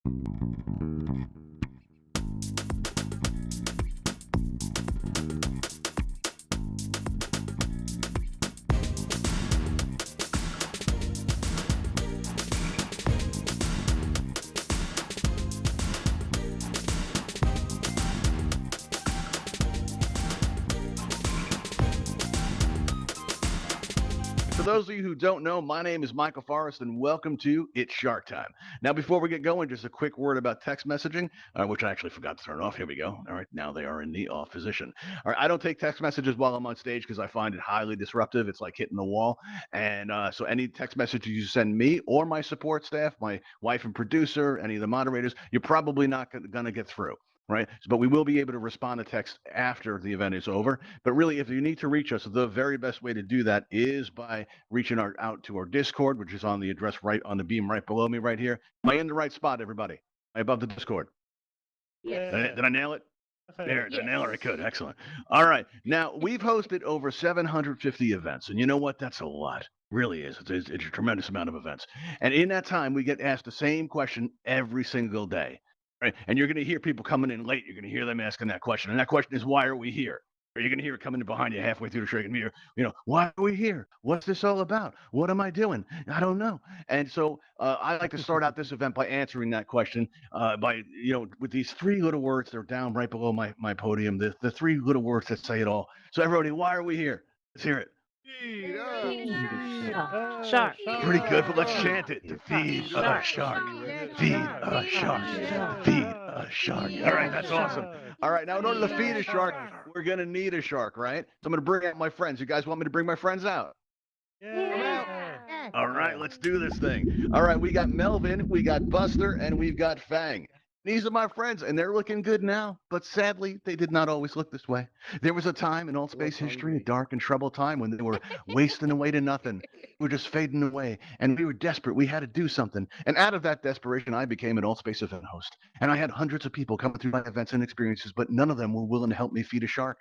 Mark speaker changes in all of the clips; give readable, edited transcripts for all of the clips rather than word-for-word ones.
Speaker 1: For those of you who don't know, my name is Michael Forrest, and welcome to It's Shark Time. Now, before we get going, just a quick word about text messaging, which I actually forgot to turn off. Here we go. All right, now they are in the off position. All right, I don't take text messages while I'm on stage because I find it highly disruptive. It's like hitting the wall. And so any text messages you send me or my support staff, my wife and producer, any of the moderators, you're probably not going to get through. Right. But we will be able to respond to text after the event is over. But really, if you need to reach us, the very best way to do that is by reaching out to our Discord, which is on the address right on the beam right below me right here. Am I in the right spot, everybody? Am I above the Discord?
Speaker 2: Yeah.
Speaker 1: Did I nail it? There, did I nail it? Good, excellent. All right. Now, we've hosted over 750 events, and you know what? That's a lot. Really is. It's a tremendous amount of events. And in that time, we get asked the same question every single day. Right? And you're going to hear people coming in late. You're going to hear them asking that question. And that question is, why are we here? Or you're going to hear it coming in behind you halfway through the show. You're going to hear, why are we here? What's this all about? What am I doing? I don't know. And so I like to start out this event by answering that question with these three little words. They're down right below my podium. The three little words that say it all. So everybody, why are we here? Let's hear it.
Speaker 2: Shark.
Speaker 1: Pretty good, but let's chant it. To feed a shark. Feed a shark. Feed a shark. All right, that's awesome. All right, now in order to feed a shark, we're going to need a shark, right? So I'm going to bring out my friends. You guys want me to bring my friends out? All right, let's do this thing. All right, we got Melvin, we got Buster, and we've got Fang. These are my friends, and they're looking good now, but sadly, they did not always look this way. There was a time in Altspace history, a dark and troubled time, when they were wasting away to nothing. We were just fading away, and we were desperate. We had to do something. And out of that desperation, I became an Altspace event host. And I had hundreds of people coming through my events and experiences, but none of them were willing to help me feed a shark.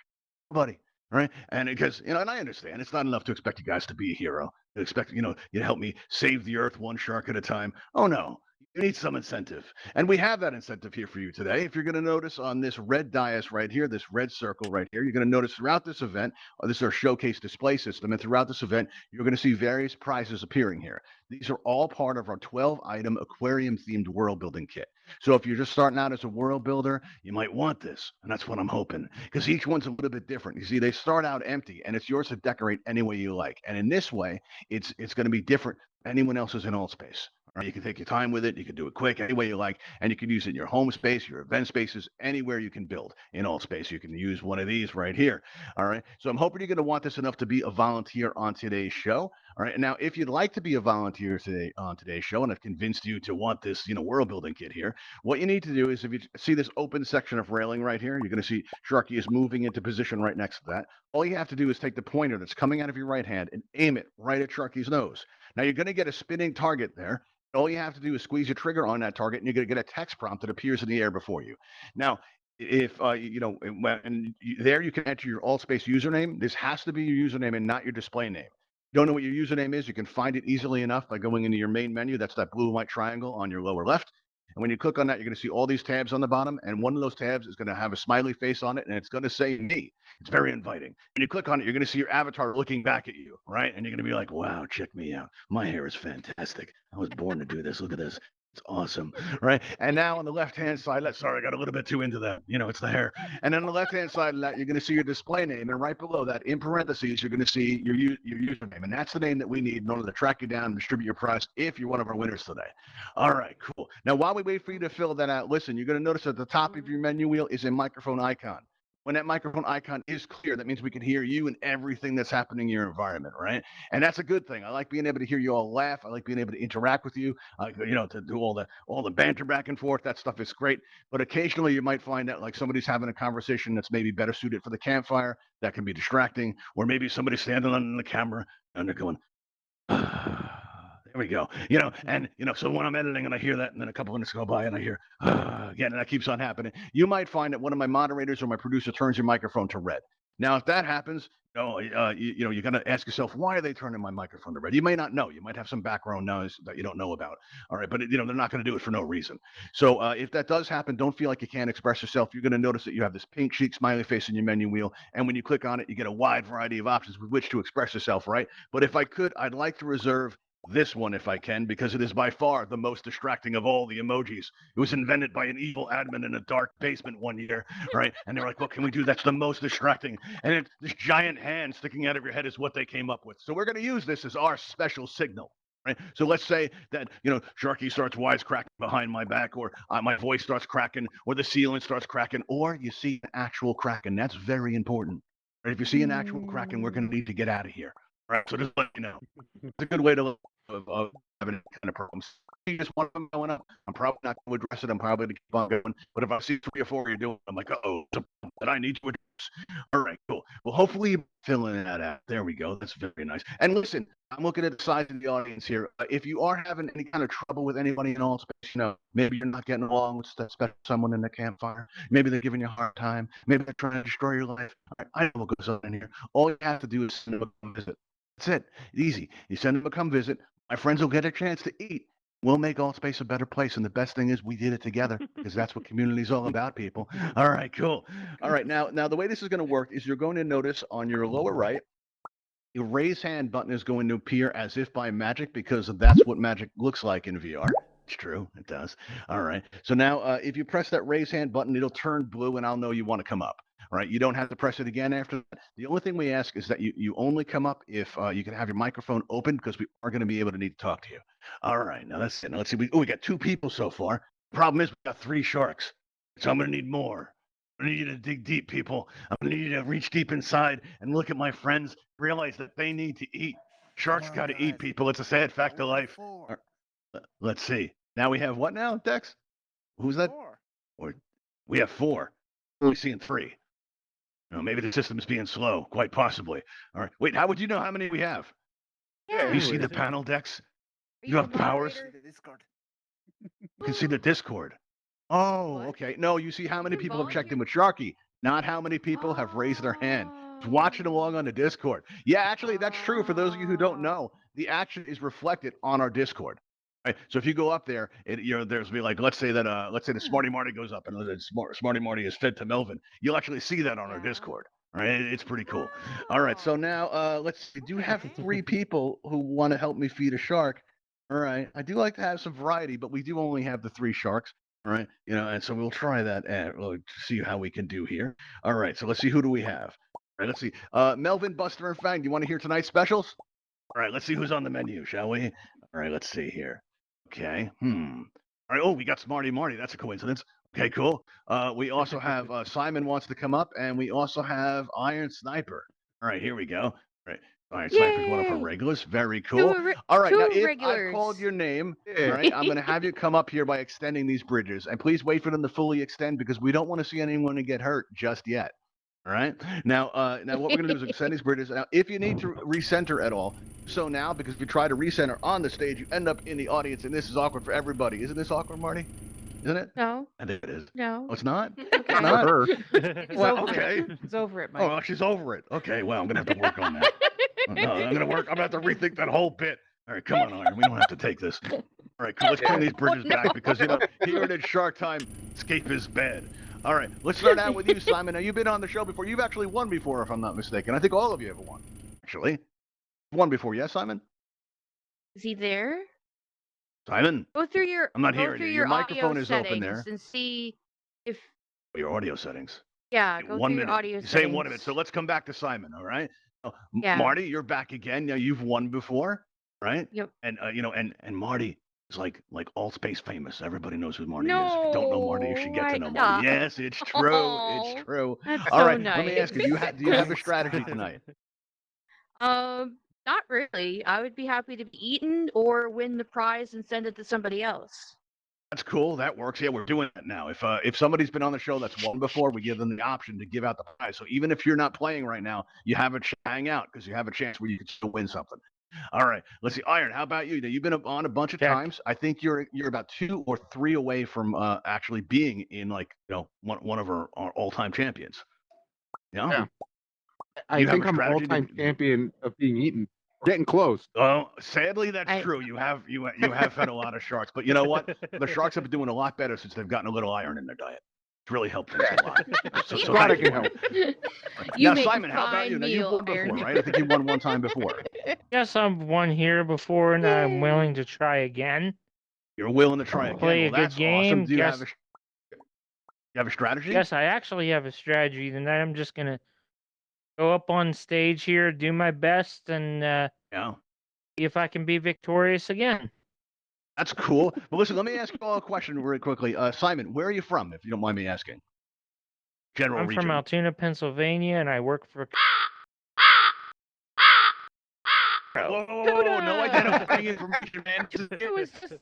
Speaker 1: Nobody. Right. And because, and I understand it's not enough to expect you guys to be a hero, to expect, you to help me save the earth one shark at a time. Oh, no. You need some incentive. And we have that incentive here for you today. If you're going to notice on this red dais right here, this red circle right here, you're going to notice throughout this event, this is our showcase display system. And throughout this event, you're going to see various prizes appearing here. These are all part of our 12-item aquarium-themed world building kit. So if you're just starting out as a world builder, you might want this. And that's what I'm hoping, because each one's a little bit different. You see, they start out empty, and it's yours to decorate any way you like. And in this way, it's going to be different than anyone else's in Altspace. Right? You can take your time with it. You can do it quick, any way you like, and you can use it in your home space, your event spaces, anywhere you can build in Altspace. You can use one of these right here. All right. So I'm hoping you're going to want this enough to be a volunteer on today's show. All right. Now, if you'd like to be a volunteer today on today's show, and I've convinced you to want this, world building kit here, what you need to do is, if you see this open section of railing right here, you're going to see Sharky is moving into position right next to that. All you have to do is take the pointer that's coming out of your right hand and aim it right at Sharky's nose. Now, you're going to get a spinning target there. All you have to do is squeeze your trigger on that target, and you're going to get a text prompt that appears in the air before you. Now, if there you can enter your Altspace username. This has to be your username and not your display name. Don't know what your username is, you can find it easily enough by going into your main menu. That's that blue and white triangle on your lower left. And when you click on that, you're going to see all these tabs on the bottom, and one of those tabs is going to have a smiley face on it, and it's going to say me. It's very inviting. When you click on it, you're going to see your avatar looking back at you, right? And you're going to be like, wow, check me out. My hair is fantastic. I was born to do this. Look at this. It's awesome, right? And now on the left-hand side, sorry, I got a little bit too into that. It's the hair. And then on the left-hand side of that, you're going to see your display name. And right below that, in parentheses, you're going to see your username. And that's the name that we need in order to track you down and distribute your prize if you're one of our winners today. All right, cool. Now, while we wait for you to fill that out, listen, you're going to notice at the top of your menu wheel is a microphone icon. When that microphone icon is clear, that means we can hear you and everything that's happening in your environment, right? And that's a good thing. I like being able to hear you all laugh. I like being able to interact with you, to do all the banter back and forth. That stuff is great. But occasionally you might find that like somebody's having a conversation that's maybe better suited for the campfire. That can be distracting. Or maybe somebody's standing on the camera and they're going, there we go. So when I'm editing and I hear that, and then a couple minutes go by and I hear, again, and that keeps on happening, you might find that one of my moderators or my producer turns your microphone to red. Now, if that happens, you got to ask yourself, why are they turning my microphone to red? You may not know. You might have some background noise that you don't know about. All right, but they're not going to do it for no reason. So if that does happen, don't feel like you can't express yourself. You're going to notice that you have this pink cheek smiley face in your menu wheel, and when you click on it, you get a wide variety of options with which to express yourself. Right? But if I could, I'd like to reserve this one if I can, because it is by far the most distracting of all the emojis. It was invented by an evil admin in a dark basement one year, right? And they're like, what can we do that's the most distracting? And this giant hand sticking out of your head is what they came up with. So we're going to use this as our special signal. Right? So let's say that Sharky starts wisecracking behind my back, or my voice starts cracking, or the ceiling starts cracking, or you see an actual cracking. That's very important. Right? If you see an actual cracking, we're going to need to get out of here. Right? So just let you know. It's a good way to look of having any kind of problems. Just one of them going up, I'm probably not going to address it. I'm probably going to keep on going. But if I see 3 or 4 you're doing, I'm like, oh, that I need to address. All right, cool. Well, hopefully you're filling that out. There we go. That's very nice. And listen, I'm looking at the size of the audience here. If you are having any kind of trouble with anybody in Altspace, maybe you're not getting along with that special someone in the campfire. Maybe they're giving you a hard time. Maybe they're trying to destroy your life. All right, I know what goes on in here. All you have to do is send them a visit. That's it. Easy. You send them to come visit. My friends will get a chance to eat. We'll make Altspace a better place. And the best thing is we did it together, because that's what community is all about, people. All right, cool. All right, now the way this is going to work is you're going to notice on your lower right, your raise hand button is going to appear as if by magic, because that's what magic looks like in VR. It's true. It does. All right. So now if you press that raise hand button, it'll turn blue and I'll know you want to come up. All right. You don't have to press it again after that. The only thing we ask is that you only come up if you can have your microphone open, because we are going to be able to need to talk to you. All right. Now that's it. Now let's see. We got 2 people so far. Problem is we got 3 sharks. So I'm going to need more. I need you to dig deep, people. I'm going to need you to reach deep inside and look at my friends, realize that they need to eat. Sharks got to eat, people. It's a sad fact of life. Let's see. Now we have what now, Dex? Who's that?
Speaker 3: 4.
Speaker 1: Or we have 4. We're only seeing 3. Maybe the system is being slow, quite possibly. All right. Wait, how would you know how many we have?
Speaker 2: Yeah.
Speaker 1: You see the panel, Dex?
Speaker 2: Are
Speaker 1: You have
Speaker 2: the
Speaker 1: powers?
Speaker 2: moderator?
Speaker 3: The Discord.
Speaker 1: You can see the Discord. Oh,
Speaker 2: What?
Speaker 1: okay. No, you see how many
Speaker 2: You
Speaker 1: people have checked in with Sharky, not how many people have raised their hand. It's watching along on the Discord. Yeah, actually, that's true. For those of you who don't know, the action is reflected on our Discord. Right? So if you go up there, there's be like, let's say the Smarty Marty goes up and the Smarty Marty is fed to Melvin. You'll actually see that on our
Speaker 2: Yeah.
Speaker 1: Discord. Right? It's pretty cool. All right. So now let's see. Do you have 3 people who want to help me feed a shark? All right. I do like to have some variety, but we do only have the 3 sharks. All right. And so we'll try that and we'll see how we can do here. All right. So let's see. Who do we have? All right. Let's see. Melvin, Buster, and Fang. Do you want to hear tonight's specials? All right. Let's see who's on the menu, shall we? All right. Let's see here. Okay. All right. Oh, we got Smarty Marty. That's a coincidence. Okay, cool. We also have Simon wants to come up, and we also have Iron Sniper. All right, here we go. All right. Iron Sniper's one of our
Speaker 2: Yay!
Speaker 1: regulars. Very cool.
Speaker 2: Two
Speaker 1: All right. Now,
Speaker 2: two
Speaker 1: if
Speaker 2: regulars.
Speaker 1: I've called your name, all right, I'm going to have you come up here by extending these bridges. And please wait for them to fully extend, because we don't want to see anyone get hurt just yet. All right. Now what we're going to do is extend these bridges. Now, if you need to recenter at all, so now, because if you try to recenter on the stage, you end up in the audience, and this is awkward for everybody. Isn't this awkward, Marty? Isn't it?
Speaker 2: No.
Speaker 1: I think it is.
Speaker 2: No.
Speaker 1: Oh, it's not?
Speaker 2: Okay.
Speaker 1: Not?
Speaker 4: her.
Speaker 2: It's
Speaker 1: Well,
Speaker 2: over
Speaker 1: okay.
Speaker 2: It. It's over it,
Speaker 1: Oh,
Speaker 2: Mike.
Speaker 1: well, she's over it. Okay, well, I'm going to have to work on that. No, I'm going to work. I'm going to have to rethink that whole bit. All right, come on, Iron. We don't have to take this. All right, cool. Let's clean these bridges back, because, here at Shark Time, escape is bad. All right, let's start out with you, Simon. Now, you've been on the show before. You've actually won before, if I'm not mistaken. I think all of you have won, actually. Won before, yes, Simon?
Speaker 2: Is he there?
Speaker 1: Simon?
Speaker 2: Go through your.
Speaker 1: I'm not
Speaker 2: go
Speaker 1: hearing
Speaker 2: through
Speaker 1: you.
Speaker 2: Your
Speaker 1: Your microphone
Speaker 2: audio
Speaker 1: is open
Speaker 2: settings
Speaker 1: there.
Speaker 2: And see if.
Speaker 1: Your audio settings.
Speaker 2: Yeah, go
Speaker 1: 1
Speaker 2: through
Speaker 1: minute.
Speaker 2: your audio
Speaker 1: You're
Speaker 2: settings.
Speaker 1: saying 1 minute. So let's come back to Simon, all right?
Speaker 2: Yeah.
Speaker 1: Marty, you're back again. Now, you've won before, right?
Speaker 2: Yep.
Speaker 1: And, and Marty is like Altspace famous. Everybody knows who Marty is. If you don't know Marty, you should get to know Marty. Yes, it's true.
Speaker 2: Oh,
Speaker 1: It's true.
Speaker 2: that's
Speaker 1: All
Speaker 2: so
Speaker 1: right,
Speaker 2: nice.
Speaker 1: let me ask you, do you have a strategy tonight?
Speaker 2: Not really. I would be happy to be eaten or win the prize and send it to somebody else.
Speaker 1: That's cool. That works. Yeah, we're doing that now. If somebody's been on the show that's won before, we give them the option to give out the prize. So even if you're not playing right now, you have a hang out, because you have a chance where you could still win something. All right. Let's see. Iron, how about you? Now, you've been on a bunch of times. I think you're about 2 or 3 away from actually being in one of our all-time champions. Yeah.
Speaker 3: I
Speaker 1: You have
Speaker 3: think
Speaker 1: a
Speaker 3: I'm
Speaker 1: strategy to-
Speaker 3: all-time champion of being eaten. Getting close.
Speaker 1: Oh, sadly, that's
Speaker 2: I-
Speaker 1: true. You have fed a lot of sharks, but you know what? The sharks have been doing a lot better since they've gotten a little iron in their diet. It's really helped things a lot. So
Speaker 3: Glad I
Speaker 1: thank
Speaker 3: can
Speaker 1: you.
Speaker 3: help.
Speaker 2: You
Speaker 1: Now,
Speaker 2: make
Speaker 1: Simon,
Speaker 2: a
Speaker 1: how about
Speaker 2: fine
Speaker 1: you? Now, you've
Speaker 2: meal,
Speaker 1: won before,
Speaker 2: Iron
Speaker 1: right? I think you won one time before.
Speaker 4: Yes, I've won here before, and I'm
Speaker 2: Yay.
Speaker 4: willing to try again.
Speaker 1: You're willing to try again.
Speaker 4: Play a
Speaker 1: Well,
Speaker 4: good
Speaker 1: that's
Speaker 4: game.
Speaker 1: awesome. Do you
Speaker 4: Guess-
Speaker 1: have a strategy?
Speaker 4: Yes, I actually have a strategy. Tonight I'm just gonna go up on stage here, do my best, and
Speaker 1: Yeah.
Speaker 4: see if I can be victorious again.
Speaker 1: That's cool. But listen, let me ask you all a question really quickly. Simon, where are you from, if you don't mind me asking? General
Speaker 4: I'm
Speaker 1: region.
Speaker 4: from Altoona, Pennsylvania, and I work for.
Speaker 1: Whoa, no identifying information, man.
Speaker 2: It was just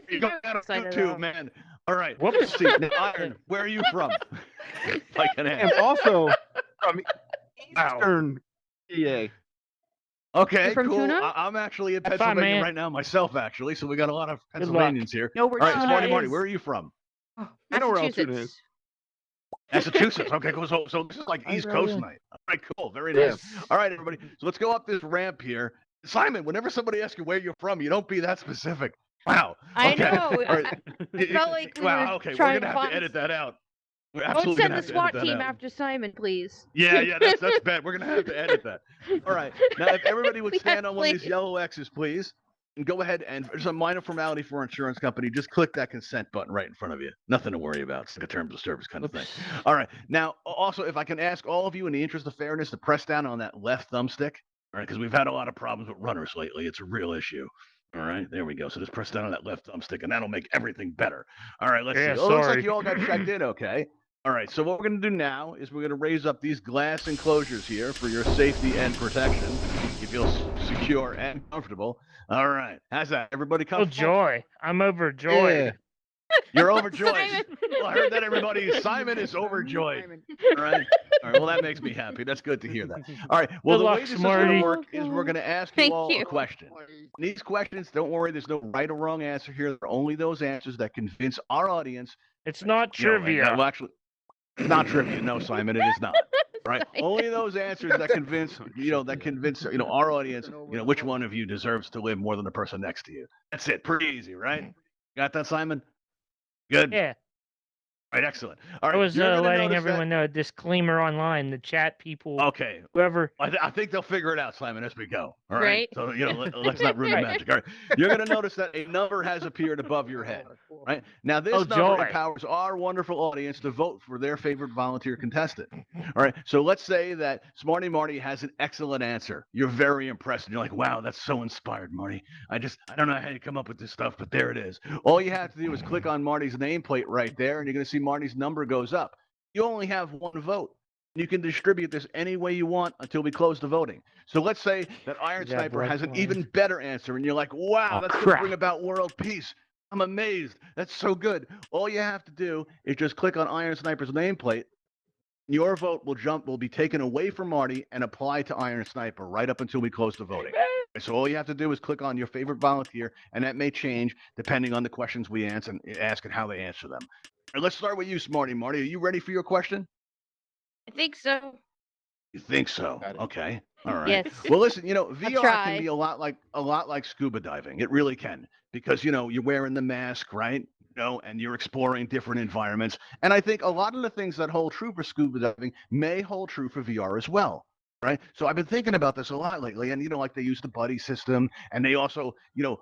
Speaker 1: You got that on
Speaker 2: excited
Speaker 1: YouTube,
Speaker 2: about.
Speaker 1: man. All right.
Speaker 4: Whoops.
Speaker 1: Let's see. Now, Iron, where are you from? If I can
Speaker 3: And
Speaker 1: ask.
Speaker 3: also from
Speaker 1: Wow.
Speaker 3: Eastern PA.
Speaker 1: Okay,
Speaker 2: You're from
Speaker 1: cool.
Speaker 2: Tuna?
Speaker 1: I'm actually in
Speaker 4: Have fun,
Speaker 1: Pennsylvania
Speaker 4: man.
Speaker 1: right now myself, actually. So we got a lot of
Speaker 4: Good luck.
Speaker 1: Pennsylvanians here.
Speaker 2: No, we're
Speaker 1: All right,
Speaker 2: Tuna
Speaker 1: Smarty Marty,
Speaker 2: is
Speaker 1: where are you from?
Speaker 3: I know where Altoona
Speaker 2: Massachusetts.
Speaker 3: is.
Speaker 1: Massachusetts. Okay, cool. So this is like
Speaker 4: Hi,
Speaker 1: East Coast
Speaker 4: Rogan.
Speaker 1: night. All right, cool. Very
Speaker 3: Yeah.
Speaker 1: nice. All right, everybody. So let's go up this ramp here. Simon, whenever somebody asks you where you're from, you don't be that specific. Wow.
Speaker 2: I
Speaker 1: Okay.
Speaker 2: know.
Speaker 1: All right.
Speaker 2: It felt like we
Speaker 1: wow.
Speaker 2: were
Speaker 1: Okay, we're
Speaker 2: trying
Speaker 1: gonna
Speaker 2: to
Speaker 1: have to
Speaker 2: find-
Speaker 1: edit that out. We're
Speaker 2: Don't
Speaker 1: absolutely
Speaker 2: send
Speaker 1: gonna
Speaker 2: the
Speaker 1: have to edit
Speaker 2: SWAT
Speaker 1: that
Speaker 2: team
Speaker 1: out.
Speaker 2: after Simon, please.
Speaker 1: Yeah, that's bad. We're gonna have to edit that. All right. Now, if everybody would
Speaker 2: Yeah,
Speaker 1: stand on one of these
Speaker 2: please.
Speaker 1: yellow X's, please, and go ahead and there's a minor formality for our insurance company. Just click that consent button right in front of you. Nothing to worry about. It's like a terms of service kind of thing.
Speaker 4: Oops.
Speaker 1: All right. Now, also, if I can ask all of you, in the interest of fairness, to press down on that left thumbstick, all right, because we've had a lot of problems with runners lately. It's a real issue. All right, there we go. So just press down on that left thumbstick, and that'll make everything better. All right, let's
Speaker 4: Yeah,
Speaker 1: see. Oh, looks like
Speaker 4: sorry.
Speaker 1: you all got checked in, okay. All right, so what we're going to do now is we're going to raise up these glass enclosures here for your safety and protection. You feel secure and comfortable. All right, how's that? Everybody
Speaker 4: Oh,
Speaker 1: comfortable?
Speaker 4: joy. I'm overjoyed.
Speaker 3: Yeah.
Speaker 1: You're overjoyed.
Speaker 2: Simon.
Speaker 1: Well, I heard that, everybody. Simon is overjoyed. All right. All right. Well, that makes me happy. That's good to hear that. All right. Well,
Speaker 4: Good
Speaker 1: the
Speaker 4: luck,
Speaker 1: way this is
Speaker 4: Smarty.
Speaker 1: going to work is we're going to ask you
Speaker 2: Thank
Speaker 1: all a
Speaker 2: you.
Speaker 1: question. These questions, don't worry, there's no right or wrong answer here. There are only those answers that convince our audience.
Speaker 4: It's not
Speaker 1: you know,
Speaker 4: trivia.
Speaker 1: that will actually, it's not trivia. No, Simon, it is not. Right. Only those answers that convince, our audience, which one of you deserves to live more than the person next to you. That's it. Pretty easy, right? Got that, Simon? Good.
Speaker 4: Yeah.
Speaker 1: Right, excellent. All right,
Speaker 4: I was
Speaker 1: you're gonna
Speaker 4: letting
Speaker 1: notice
Speaker 4: everyone know a disclaimer online. The chat people,
Speaker 1: Okay,
Speaker 4: whoever.
Speaker 1: I think they'll figure it out, Simon, as we go. All right.
Speaker 2: Right.
Speaker 1: So let's not ruin the magic. All right. You're gonna notice that a number has appeared above your head. Right. Now this
Speaker 4: Oh,
Speaker 1: number
Speaker 4: joy.
Speaker 1: empowers our wonderful audience to vote for their favorite volunteer contestant. All right. So let's say that Smarty Marty has an excellent answer. You're very impressed, and you're like, "Wow, that's so inspired, Marty. I don't know how you come up with this stuff, but there it is." All you have to do is click on Marty's nameplate right there, and you're gonna see Marty's number goes up. You only have one vote. You can distribute this any way you want until we close the voting. So let's say that Iron
Speaker 4: Yeah,
Speaker 1: Sniper has an
Speaker 4: blood
Speaker 1: even better answer, and you're like, "Wow,
Speaker 4: Oh,
Speaker 1: that's going to
Speaker 4: crap.
Speaker 1: bring about world peace." I'm amazed. That's so good. All you have to do is just click on Iron Sniper's nameplate. Your vote will be taken away from Marty and applied to Iron Sniper right up until we close the voting. So all you have to do is click on your favorite volunteer, and that may change depending on the questions we ask and how they answer them. All right, let's start with you, Smarty Marty. Are you ready for your question?
Speaker 2: I think so.
Speaker 1: You think so?
Speaker 3: Got it.
Speaker 1: Okay. All right.
Speaker 2: Yes.
Speaker 1: Well, listen, VR
Speaker 2: try.
Speaker 1: can be a lot like scuba diving. It really can, because you're wearing the mask, right? And you're exploring different environments. And I think a lot of the things that hold true for scuba diving may hold true for VR as well. Right. So I've been thinking about this a lot lately, and like they use the buddy system, and they also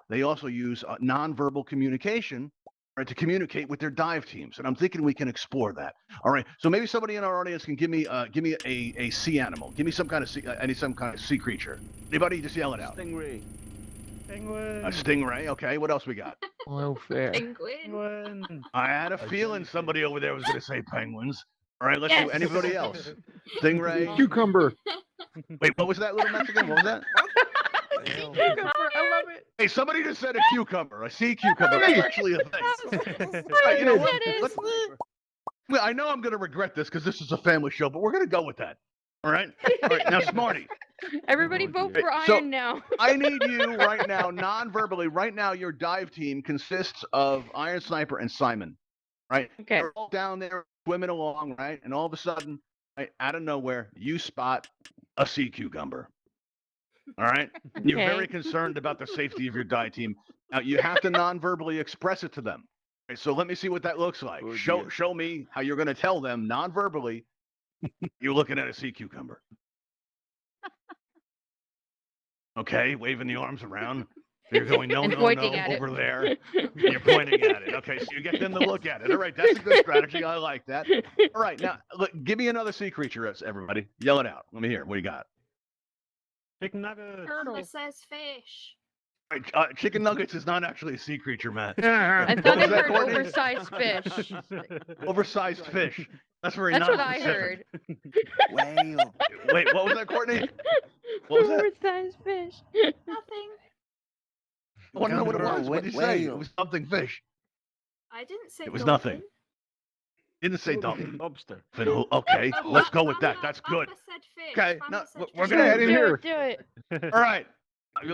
Speaker 1: use nonverbal communication, right, to communicate with their dive teams. And I'm thinking we can explore that. All right. So maybe somebody in our audience can give me a sea animal. Give me some kind of sea creature. Anybody? Just yell it out.
Speaker 5: Stingray. Penguin.
Speaker 1: A stingray. Okay. What else we got?
Speaker 4: Well, fair.
Speaker 2: Penguin.
Speaker 5: Penguin.
Speaker 1: I had a feeling somebody over there was going to say penguins. All right. Let's do
Speaker 2: Yes.
Speaker 1: anybody else. Stingray.
Speaker 3: Cucumber.
Speaker 1: Wait, what was that little Mexican? What was that?
Speaker 5: I love it.
Speaker 1: Hey, somebody just said a cucumber. A sea cucumber. That's actually a thing. You know what? Let's- Well, I know I'm going to regret this because this is a family show, but we're going to go with that. All right? All right. Now, Smarty,
Speaker 2: Everybody
Speaker 3: Oh,
Speaker 2: vote
Speaker 3: dear.
Speaker 2: for
Speaker 1: So-
Speaker 2: Iron now.
Speaker 1: I need you right now, non-verbally. Right now, your dive team consists of Iron Sniper and Simon. Right?
Speaker 2: Okay.
Speaker 1: They're all down there swimming along, right? And all of a sudden, right, out of nowhere, you spot a sea cucumber. All right? You're
Speaker 2: Okay.
Speaker 1: very concerned about the safety of your dive team. Now, you have to non-verbally express it to them. Okay, so let me see what that looks like.
Speaker 3: Oh,
Speaker 1: Show
Speaker 3: dear.
Speaker 1: show me how you're going to tell them non-verbally you're looking at a sea cucumber. Okay, waving the arms around. You're going, no,
Speaker 2: And
Speaker 1: no,
Speaker 2: pointing
Speaker 1: no,
Speaker 2: at it.
Speaker 1: over there. You're pointing at it. Okay, so you get them to look at it. All right, that's a good strategy. I like that. All right, now, look, give me another sea creature, everybody. Yell it out. Let me hear. What do you got?
Speaker 5: Chicken nuggets.
Speaker 2: Turtle.
Speaker 6: Says fish.
Speaker 1: All right, chicken nuggets is not actually a sea creature, Matt.
Speaker 2: I
Speaker 1: What
Speaker 2: thought I
Speaker 1: was that,
Speaker 2: heard
Speaker 1: Courtney?
Speaker 2: oversized fish.
Speaker 1: Oversized fish. That's very
Speaker 2: That's what I
Speaker 1: non-specific.
Speaker 2: heard.
Speaker 7: Whale.
Speaker 1: Wait, what was that, Courtney? What was that?
Speaker 2: Oversized fish.
Speaker 6: Nothing.
Speaker 1: I want to know what it was. What did you say? It
Speaker 7: Whale.
Speaker 1: was something fish.
Speaker 6: I didn't say
Speaker 1: It was
Speaker 6: dolphin.
Speaker 1: nothing. Didn't say dolphin.
Speaker 3: Lobster.
Speaker 1: Okay,
Speaker 6: Oh,
Speaker 1: let's go with that.
Speaker 6: Bamba-
Speaker 1: That's good.
Speaker 6: Bamba said fish.
Speaker 1: Okay,
Speaker 6: Bamba
Speaker 1: no,
Speaker 6: said
Speaker 1: we're
Speaker 6: fish.
Speaker 1: gonna
Speaker 3: I
Speaker 1: head
Speaker 3: didn't
Speaker 1: in
Speaker 3: hear.
Speaker 2: Do it.
Speaker 1: All right.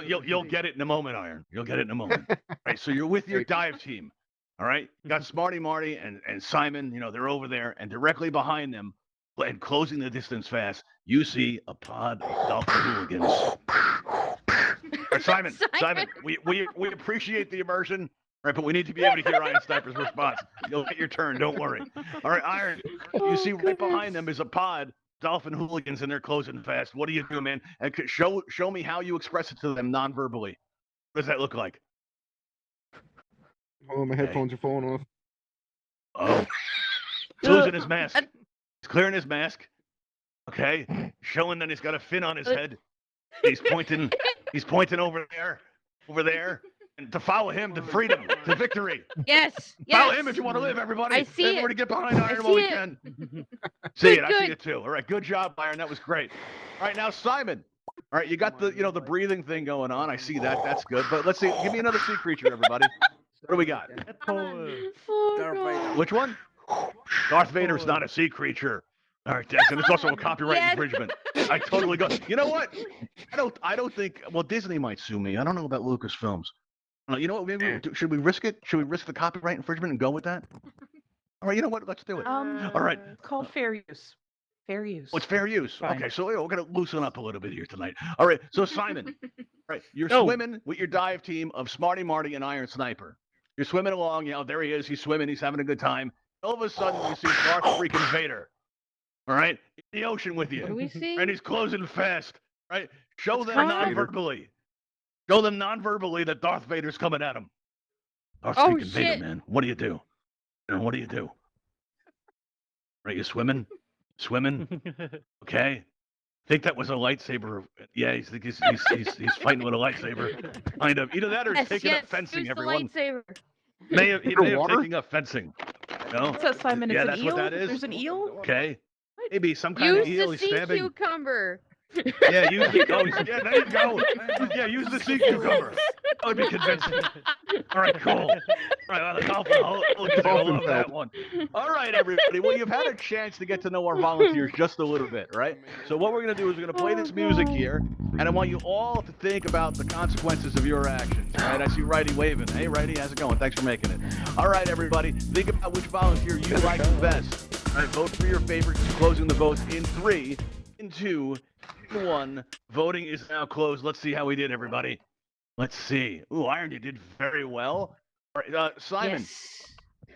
Speaker 1: You'll get it in a moment, Iron. You'll get it in a moment. All right, so you're with your dive team. All right, you got Smarty Marty and Simon. You know they're over there, and directly behind them, and closing the distance fast, you see a pod of dolphin hooligans. All right, Simon, we appreciate the immersion. All right, but we need to be able to hear Iron Sniper's response. You'll get your turn. Don't worry. All right, Iron. You see right behind them is a pod. Dolphin hooligans, and they're closing fast. What do you do, man? And show me how you express it to them non-verbally. What does that look like?
Speaker 3: Oh, my headphones are falling off.
Speaker 1: Oh, he's losing his mask. He's clearing his mask. Okay, showing that he's got a fin on his head. He's pointing. He's pointing over there, and to follow him to freedom, to victory.
Speaker 2: Yes.
Speaker 1: Follow
Speaker 2: Yes.
Speaker 1: him if you want to live, everybody.
Speaker 2: I see it.
Speaker 1: Everybody get behind Iron
Speaker 2: I
Speaker 1: while we
Speaker 2: see it.
Speaker 1: can. See it. I see
Speaker 2: Good.
Speaker 1: it too. All right, good job, Iron. That was great. All right, now Simon. All right, you got the the breathing thing going on. I see that. That's good. But let's see. Give me another sea creature, everybody. What do we got?
Speaker 2: Oh,
Speaker 7: Darth
Speaker 2: God.
Speaker 7: Vader.
Speaker 1: Which one? Darth Vader's not a sea creature. All right, Jackson. It's also a copyright
Speaker 2: Yes.
Speaker 1: infringement. I totally go. You know what? I don't think. Well, Disney might sue me. I don't know about Lucasfilms. You know what? Maybe should we risk it? Should we risk the copyright infringement and go with that? All right. You know what? Let's do it. All right.
Speaker 5: It's called fair use. Fair use.
Speaker 1: What's fair use?
Speaker 5: Fine.
Speaker 1: Okay, so we're gonna loosen up a little bit here tonight. All right. So Simon, all right, you're
Speaker 4: No.
Speaker 1: swimming with your dive team of Smarty Marty and Iron Sniper. You're swimming along. There he is. He's swimming. He's having a good time. All of a sudden, you see Darth freaking Vader. All right, in the ocean with you.
Speaker 2: What do we see?
Speaker 1: And he's closing fast, right? Show them
Speaker 2: Vader.
Speaker 1: non-verbally. Show them non-verbally that Darth Vader's coming at him. Darth
Speaker 2: Oh,
Speaker 1: freaking Vader,
Speaker 2: shit.
Speaker 1: man. What do you do? What do you do? Right, you swimming? Swimming? Okay. Think that was a lightsaber. Yeah, he's fighting with a lightsaber. Kind of. Either that or
Speaker 2: Yes,
Speaker 1: taking
Speaker 2: yes.
Speaker 1: up fencing,
Speaker 2: Use the
Speaker 1: everyone.
Speaker 2: lightsaber.
Speaker 1: He may have
Speaker 3: Underwater?
Speaker 1: taken up fencing. No?
Speaker 5: What's that, Simon?
Speaker 1: Yeah,
Speaker 5: It's
Speaker 1: that's
Speaker 5: an
Speaker 1: what
Speaker 5: eel?
Speaker 1: that is.
Speaker 5: There's an eel?
Speaker 1: Okay. Maybe some kind of
Speaker 2: Use
Speaker 1: eel
Speaker 2: the
Speaker 1: he's
Speaker 2: sea
Speaker 1: stabbing.
Speaker 2: cucumber.
Speaker 1: Yeah, use the yeah, there you go. Yeah, use the sea cucumber. That would be convincing. All right, cool. All right, well, the dolphin. I love that one. All right, everybody. Well, you've had a chance to get to know our volunteers just a little bit, right? So what we're going to do is we're going to play this music here, and I want you all to think about the consequences of your actions, all right? I see Righty waving. Hey, Righty, how's it going? Thanks for making it. All right, everybody. Think about which volunteer you like the best. All right, vote for your favorite. Closing the votes in 3, in 2, in 1. Voting is now closed. Let's see how we did, everybody. Let's see. Ooh, Iron, you did very well. All right, Simon,
Speaker 2: Yes.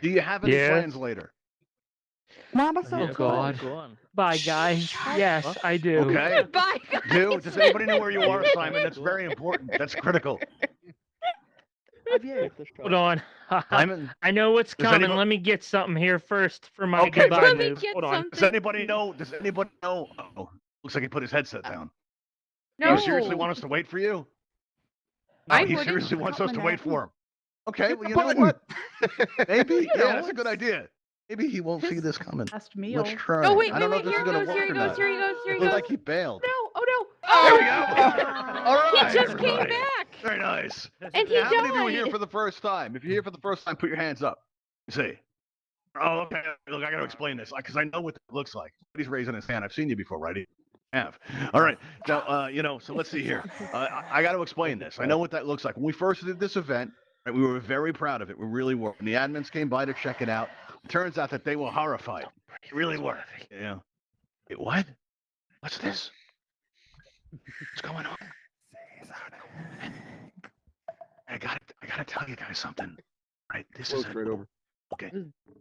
Speaker 1: do you have any
Speaker 4: Yes.
Speaker 1: plans later?
Speaker 5: Mama
Speaker 4: Oh,
Speaker 5: said
Speaker 4: God. Bye, guys. Yes, I do.
Speaker 1: Okay.
Speaker 2: Bye.
Speaker 1: Do does anybody know where you are, Simon? That's very important. That's critical.
Speaker 4: Hold on.
Speaker 1: Simon,
Speaker 4: I know what's
Speaker 1: Does
Speaker 4: coming.
Speaker 1: anyone-
Speaker 4: Let me get something here first for my
Speaker 1: Okay,
Speaker 4: goodbye
Speaker 2: Let me
Speaker 4: move.
Speaker 2: get
Speaker 4: Hold on.
Speaker 1: does
Speaker 2: something.
Speaker 1: anybody know? Does anybody know? Oh, looks like he put his headset down.
Speaker 2: No.
Speaker 1: You seriously want us to wait for you?
Speaker 2: I
Speaker 1: he
Speaker 2: wouldn't.
Speaker 1: seriously wants us to wait for him. Okay,
Speaker 3: Hit
Speaker 1: well,
Speaker 3: the
Speaker 1: you know
Speaker 3: button.
Speaker 1: what? Maybe, yeah,
Speaker 5: know,
Speaker 1: that's a good idea. Maybe he won't see
Speaker 5: His
Speaker 1: this coming.
Speaker 5: Last meal.
Speaker 1: Let's try.
Speaker 2: Oh wait,
Speaker 1: I don't know
Speaker 2: wait,
Speaker 1: if this
Speaker 2: here
Speaker 1: is
Speaker 2: he
Speaker 1: going
Speaker 2: goes,
Speaker 1: to
Speaker 2: here
Speaker 1: work
Speaker 2: he
Speaker 1: or
Speaker 2: goes,
Speaker 1: not.
Speaker 2: here he goes, here he
Speaker 1: Looks
Speaker 2: goes.
Speaker 1: like he bailed.
Speaker 2: No, oh
Speaker 1: There
Speaker 2: no.
Speaker 1: we go. All
Speaker 2: He
Speaker 1: right,
Speaker 2: just came
Speaker 1: everybody.
Speaker 2: back.
Speaker 1: Very nice.
Speaker 2: And he
Speaker 1: How many of you are here
Speaker 2: died.
Speaker 1: for the first time? If you're here for the first time, put your hands up. See. Oh, okay. Look, I got to explain this because I know what it looks like. He's raising his hand. I've seen you before, right? You have. All right. Now, so let's see here. I got to explain this. I know what that looks like. When we first did this event, right, we were very proud of it. We really were. When the admins came by to check it out, it turns out that they were horrified. They really were. Yeah. Wait, what? What's this? What's going on? I gotta tell you guys something. Right? This is
Speaker 3: Close right over.
Speaker 1: okay.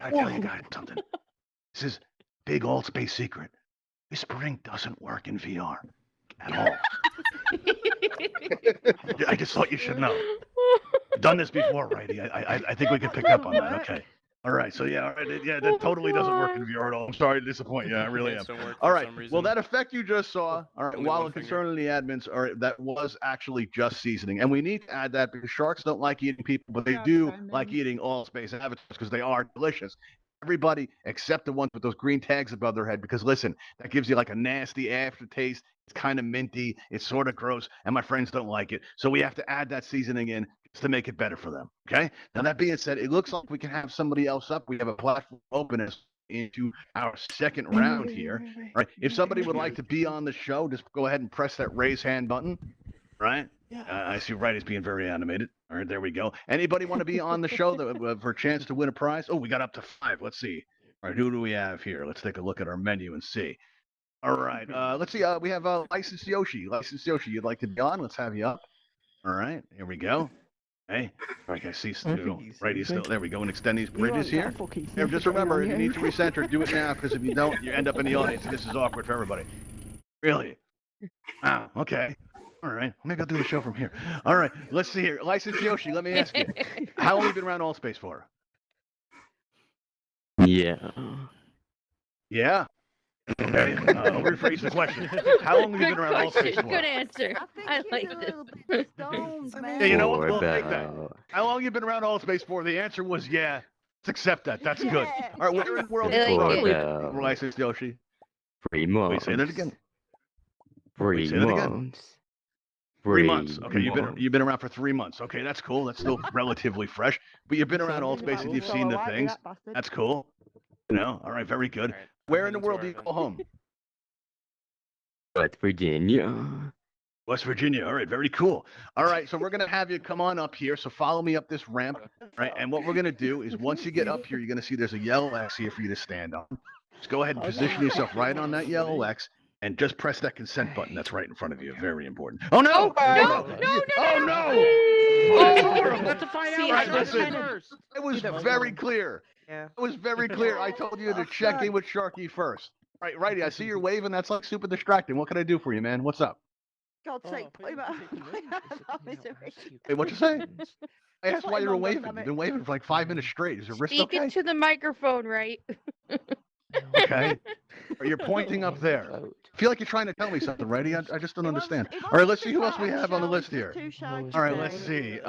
Speaker 1: I tell you guys something. This is big Altspace secret. Whispering doesn't work in VR at all. I just thought you should know. Done this before, righty? I think we could pick up on that. Okay. All right. So yeah, all right. Yeah, that totally doesn't work in VR at all. I'm sorry to disappoint you. I really am. All right. Well, that effect you just saw, all right,
Speaker 7: Only
Speaker 1: while
Speaker 7: one
Speaker 1: a
Speaker 7: finger.
Speaker 1: concern in the admins, all right, that was actually just seasoning. And we need to add that because sharks don't like eating people, but they do like eating Altspace Avatars because they are delicious. Everybody except the ones with those green tags above their head, because listen, that gives you like a nasty aftertaste. It's kind of minty. It's sort of gross, and my friends don't like it. So we have to add that seasoning in just to make it better for them. Okay. Now that being said, it looks like we can have somebody else up. We have a platform open as into our second round here. Right. If somebody would like to be on the show, just go ahead and press that raise hand button. Right. I see Righty's being very animated. All right, there we go. Anybody want to be on the show for a chance to win a prize? Oh, we got up to 5. Let's see. All right, who do we have here? Let's take a look at our menu and see. All right, let's see. We have Licensed Yoshi. Licensed Yoshi, you'd like to be on? Let's have you up. All right, here we go. Hey, all right, I see. Righty's still there. We go and extend these bridges here. Here, just remember, if you need to recenter, do it now, because if you don't, you end up in the audience. And this is awkward for everybody. Really? Wow. Okay. All right, maybe I'll do the show from here. All right, let's see here. Licensed Yoshi, let me ask you, how long have you been around Altspace for?
Speaker 8: Yeah.
Speaker 1: Yeah. Okay, I'll rephrase the question. How long have you
Speaker 2: Good
Speaker 1: been around
Speaker 2: question.
Speaker 1: Altspace for?
Speaker 2: Good answer. I like this.
Speaker 1: Yeah, you know what?
Speaker 8: For
Speaker 1: We'll take that.
Speaker 8: about
Speaker 1: How long have you been around Altspace for? The answer was yeah. Let's accept that. That's good. All right, where in the world
Speaker 2: I
Speaker 1: are you
Speaker 2: like
Speaker 8: for
Speaker 2: it.
Speaker 8: about
Speaker 1: Licensed Yoshi?
Speaker 8: 3
Speaker 1: Wait,
Speaker 8: months.
Speaker 1: say that again.
Speaker 8: 3
Speaker 1: say that again.
Speaker 8: months.
Speaker 1: 3 months. Okay,
Speaker 8: months.
Speaker 1: you've been around for 3 months. Okay, that's cool. That's still relatively fresh. But you've been around Altspace and you've seen the things. That's cool. You know, all right, very good.
Speaker 7: All right,
Speaker 1: Where in the
Speaker 7: into
Speaker 1: world
Speaker 7: our
Speaker 1: do you
Speaker 7: event.
Speaker 1: call home?
Speaker 8: West Virginia.
Speaker 1: West Virginia. All right, very cool. All right, so we're gonna have you come on up here. So follow me up this ramp, right? And what we're gonna do is once you get up here, you're gonna see there's a yellow X here for you to stand on. Just go ahead and position yourself right on that yellow X, and just press that consent button that's right in front of you. Very important. Oh no!
Speaker 2: No,
Speaker 1: Oh no! That's horrible.
Speaker 4: Let's find
Speaker 2: See,
Speaker 4: out.
Speaker 2: I
Speaker 1: Right, listen.
Speaker 4: first.
Speaker 1: It was
Speaker 5: that was
Speaker 1: very
Speaker 5: wrong.
Speaker 1: clear.
Speaker 5: Yeah.
Speaker 1: It was very clear. I told you to check in with Sharky first. Right, righty. I see you're waving. That's like super distracting. What can I do for you, man? What's up?
Speaker 9: God's sake, play that.
Speaker 1: Hey, what you say? I asked
Speaker 9: what
Speaker 1: why you were
Speaker 9: Mum does,
Speaker 1: waving.
Speaker 9: damn
Speaker 1: You've
Speaker 9: it.
Speaker 1: been waving for like 5 minutes straight. Is your wrist
Speaker 2: Speak
Speaker 1: okay?
Speaker 2: into the microphone, right?
Speaker 1: Okay. Or you're pointing up there. I feel like you're trying to tell me something, righty. I just don't understand. All right, let's see who else we have on the list here. All right, let's see.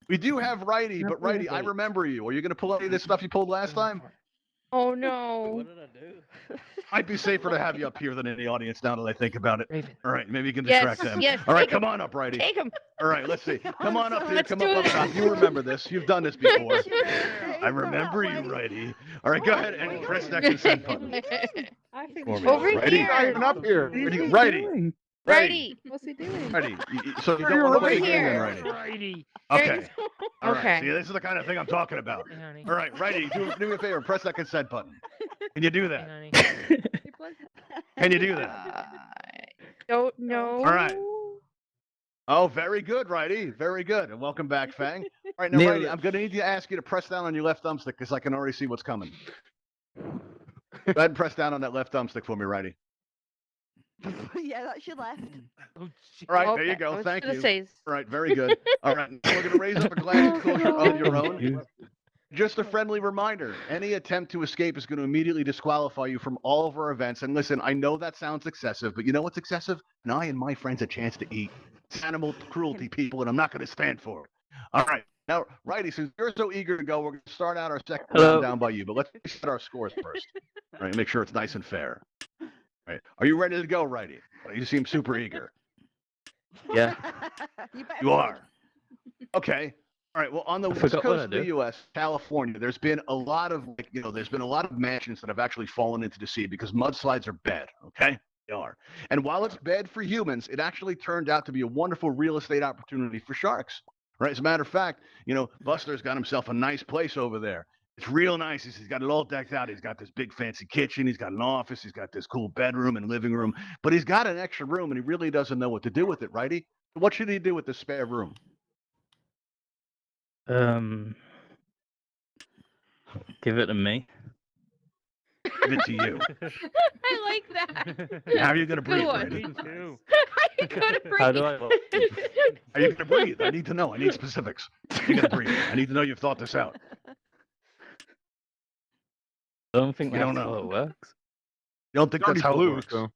Speaker 1: We do have righty, but righty, I remember you. Are you going to pull any of this stuff you pulled last time?
Speaker 2: Oh no.
Speaker 1: Might be safer to have you up here than in the audience now that I think about it.
Speaker 4: Raven.
Speaker 1: All right, maybe you can
Speaker 2: Yes,
Speaker 1: distract them.
Speaker 2: yes,
Speaker 1: All right,
Speaker 2: take
Speaker 1: come
Speaker 2: 'em.
Speaker 1: on up, righty.
Speaker 2: Take him.
Speaker 1: All right, let's see. Come on up here.
Speaker 2: Let's
Speaker 1: Come
Speaker 2: do
Speaker 1: up
Speaker 2: it.
Speaker 1: top. You remember this. You've done this before. I remember you, righty. All right, go ahead and press that consent button.
Speaker 9: I think
Speaker 1: For me.
Speaker 2: Over
Speaker 1: Righty?
Speaker 2: here.
Speaker 3: Not even up here.
Speaker 1: Righty.
Speaker 2: Righty.
Speaker 9: What's he doing?
Speaker 1: Righty. So you don't want to
Speaker 2: Over
Speaker 1: play the game then,
Speaker 2: here.
Speaker 1: righty?
Speaker 4: Righty.
Speaker 1: Okay. All right.
Speaker 2: Okay.
Speaker 1: See, this is the kind of thing I'm talking about.
Speaker 4: Hey, honey.
Speaker 1: All right, righty. Do me a favor. Press that consent button. Can you do
Speaker 4: Hey,
Speaker 1: that?
Speaker 4: honey.
Speaker 1: Can you do that?
Speaker 2: I don't know.
Speaker 1: All right. Oh, very good, righty. Very good. And welcome back, Fang. All right, now,
Speaker 8: Nailed
Speaker 1: righty,
Speaker 8: it.
Speaker 1: I'm going to need to ask you to press down on your left thumbstick because I can already see what's coming. Go ahead and press down on that left thumbstick for me, righty.
Speaker 9: Yeah, that's your left.
Speaker 4: Oh, shit.
Speaker 1: All right, there
Speaker 2: Okay,
Speaker 1: you
Speaker 2: I
Speaker 1: go.
Speaker 2: was
Speaker 1: Thank
Speaker 2: gonna
Speaker 1: you.
Speaker 2: say,
Speaker 1: All right, very good. All right, now we're going to raise up a glass closure on your own. Just a friendly reminder, any attempt to escape is going to immediately disqualify you from all of our events. And listen, I know that sounds excessive, but you know what's excessive? I and my friends a chance to eat. It's animal cruelty, people, and I'm not going to stand for it. All right. Now, righty, since you're so eager to go, we're going to start out our second
Speaker 8: Hello.
Speaker 1: round down by you, but let's set our scores first. All right, make sure it's nice and fair. All right. Are you ready to go, righty? You seem super eager.
Speaker 8: Yeah.
Speaker 9: You better
Speaker 1: You
Speaker 9: be.
Speaker 1: are. Okay. All right. Well, on the west
Speaker 8: forgot what
Speaker 1: coast
Speaker 8: I
Speaker 1: of the
Speaker 8: do.
Speaker 1: U.S., California, there's been a lot of, there's been a lot of mansions that have actually fallen into the sea because mudslides are bad. Okay, they are. And while it's bad for humans, it actually turned out to be a wonderful real estate opportunity for sharks. Right. As a matter of fact, Buster's got himself a nice place over there. It's real nice. He's got it all decked out. He's got this big fancy kitchen. He's got an office. He's got this cool bedroom and living room. But he's got an extra room, and he really doesn't know what to do with it, righty? What should he do with the spare room?
Speaker 8: Give it to me.
Speaker 1: Give it to you.
Speaker 2: I like that.
Speaker 1: How are you going to breathe,
Speaker 2: one.
Speaker 1: righty?
Speaker 4: Me too.
Speaker 2: I gotta breathe.
Speaker 8: How do I?
Speaker 1: Are you going to breathe? I need to know. I need specifics. You're going to breathe. I need to know you've thought this out.
Speaker 8: I don't think
Speaker 1: We
Speaker 8: that's
Speaker 1: don't know.
Speaker 8: how it works.
Speaker 1: You don't think
Speaker 3: It's
Speaker 1: that's how
Speaker 3: already
Speaker 1: it
Speaker 3: blue,
Speaker 1: works?
Speaker 3: so.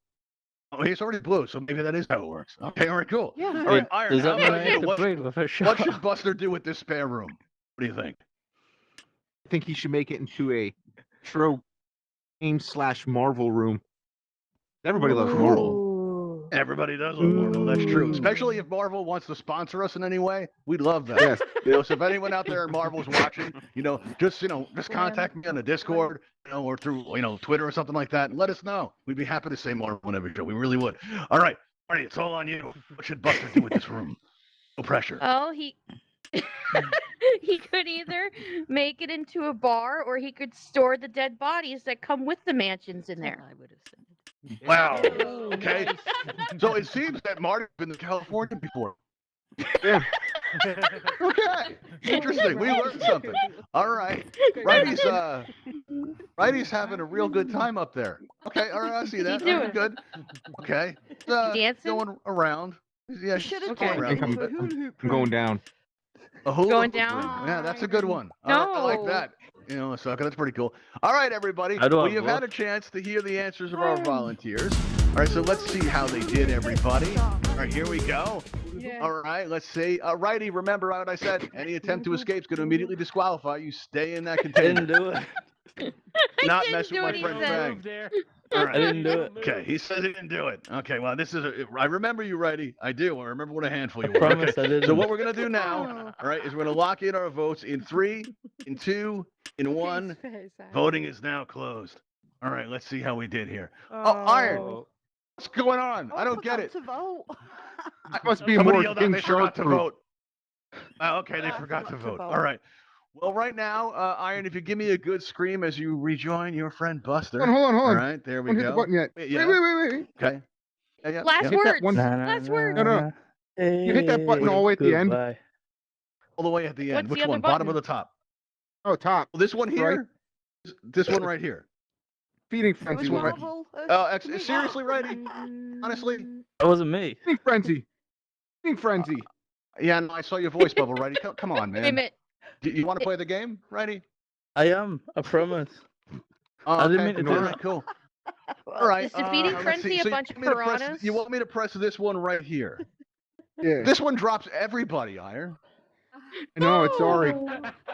Speaker 1: Oh, he's already blue, so maybe that is how it works. Okay, all right, cool.
Speaker 9: Yeah.
Speaker 1: All right, Iron,
Speaker 8: Does
Speaker 1: how
Speaker 8: that mean
Speaker 1: about
Speaker 8: I
Speaker 1: you?
Speaker 8: have to breathe with a shot?
Speaker 1: What should Buster do with this spare room? What do you think?
Speaker 3: I think he should make it into a Tro game / Marvel room. Everybody loves Marvel.
Speaker 1: Everybody does love Marvel. That's true. Especially if Marvel wants to sponsor us in any way. We'd love that.
Speaker 3: Yes.
Speaker 1: So if anyone out there in Marvel's watching, just contact me on the Discord, or through, Twitter or something like that, and let us know. We'd be happy to say Marvel on every show. We really would. All right, Marty, it's all on you. What should Buster do with this room? No pressure.
Speaker 2: Oh, he he could either make it into a bar or he could store the dead bodies that come with the mansions in there.
Speaker 1: Wow. Okay. So it seems that Marty's been to California before.
Speaker 3: Yeah.
Speaker 1: Okay. Interesting. We learned something. All right. Righty's having a real good time up there. Okay. All right. I see that.
Speaker 2: He's doing
Speaker 1: Okay, good. Okay.
Speaker 2: Dancing?
Speaker 1: Going around. Yeah.
Speaker 9: You should have
Speaker 1: okay.
Speaker 9: turned
Speaker 1: Around.
Speaker 9: it into a hula hoop
Speaker 3: I'm going
Speaker 9: room.
Speaker 3: down.
Speaker 1: A hula
Speaker 2: Going
Speaker 1: hoop ring.
Speaker 2: down?
Speaker 1: Yeah, that's a good one. All right, I like
Speaker 2: No.
Speaker 1: that. So that's pretty cool. All right, everybody.
Speaker 8: How do I
Speaker 1: We have had a
Speaker 8: look?
Speaker 1: chance to hear the answers of our volunteers. All right, so let's see how they did, everybody. All right, here we go. All right, let's see. Righty, remember what I said. Any attempt to escape is going to immediately disqualify you. Stay in that
Speaker 8: I
Speaker 1: container.
Speaker 8: didn't do it.
Speaker 1: Not
Speaker 2: didn't
Speaker 1: mess
Speaker 2: do
Speaker 1: with
Speaker 2: what
Speaker 1: my
Speaker 2: he
Speaker 1: friend
Speaker 2: said.
Speaker 1: Fang.
Speaker 4: There.
Speaker 1: All
Speaker 8: I
Speaker 1: right.
Speaker 8: didn't do it.
Speaker 1: Okay, he says he didn't do it. Okay, well, I remember you, Righty. I do. I remember what a handful you
Speaker 8: I
Speaker 1: were.
Speaker 8: promise
Speaker 1: Okay.
Speaker 8: I didn't.
Speaker 1: So what we're going to do now, all right, is we're going to lock in our votes in 3, in 2, in 1. Voting is now closed. All right, let's see how we did here. Oh, Iron, what's going on? I don't get it.
Speaker 9: To vote.
Speaker 3: It must be
Speaker 1: Somebody
Speaker 3: more
Speaker 1: yelled out
Speaker 3: King
Speaker 1: they forgot
Speaker 3: Shark
Speaker 1: to
Speaker 3: group.
Speaker 1: vote. Okay, they forgot to vote. All right. Well, right now, Iron, if you give me a good scream as you rejoin your friend Buster.
Speaker 3: Hold on.
Speaker 1: All right, there we
Speaker 3: Don't hit the
Speaker 1: go.
Speaker 3: button yet.
Speaker 1: Wait,
Speaker 3: Wait.
Speaker 1: Okay. Yeah.
Speaker 2: Last
Speaker 3: Hit that
Speaker 2: words.
Speaker 3: one-
Speaker 2: Last words.
Speaker 3: No. You hit that button all the way at the end.
Speaker 8: Goodbye.
Speaker 1: All the way at the end.
Speaker 2: What's the
Speaker 1: Which
Speaker 2: other
Speaker 1: one? Bottom or
Speaker 2: button?
Speaker 1: the top?
Speaker 3: Oh, top.
Speaker 1: Well, this one here? This one right here.
Speaker 3: Feeding
Speaker 9: It was
Speaker 3: frenzy. One right.
Speaker 9: Marvel.
Speaker 1: Seriously, Righty? Honestly?
Speaker 8: That wasn't me.
Speaker 3: Feeding frenzy. Feeding frenzy.
Speaker 1: Yeah, no, I saw your voice bubble, Righty. Come on,
Speaker 2: Wait a
Speaker 1: man.
Speaker 2: minute.
Speaker 1: Do you want to play the game, Righty?
Speaker 8: I am. I promise.
Speaker 1: Oh,
Speaker 8: I didn't
Speaker 1: okay.
Speaker 8: mean to do
Speaker 1: All
Speaker 8: that.
Speaker 1: right, cool. All right.
Speaker 2: Is defeating
Speaker 1: let's
Speaker 2: frenzy
Speaker 1: see.
Speaker 2: a
Speaker 1: So
Speaker 2: bunch of
Speaker 1: you want me to press-
Speaker 2: piranhas?
Speaker 1: You want me to press this one right here?
Speaker 3: Yeah.
Speaker 1: This one drops everybody, Iron.
Speaker 3: No, it's sorry.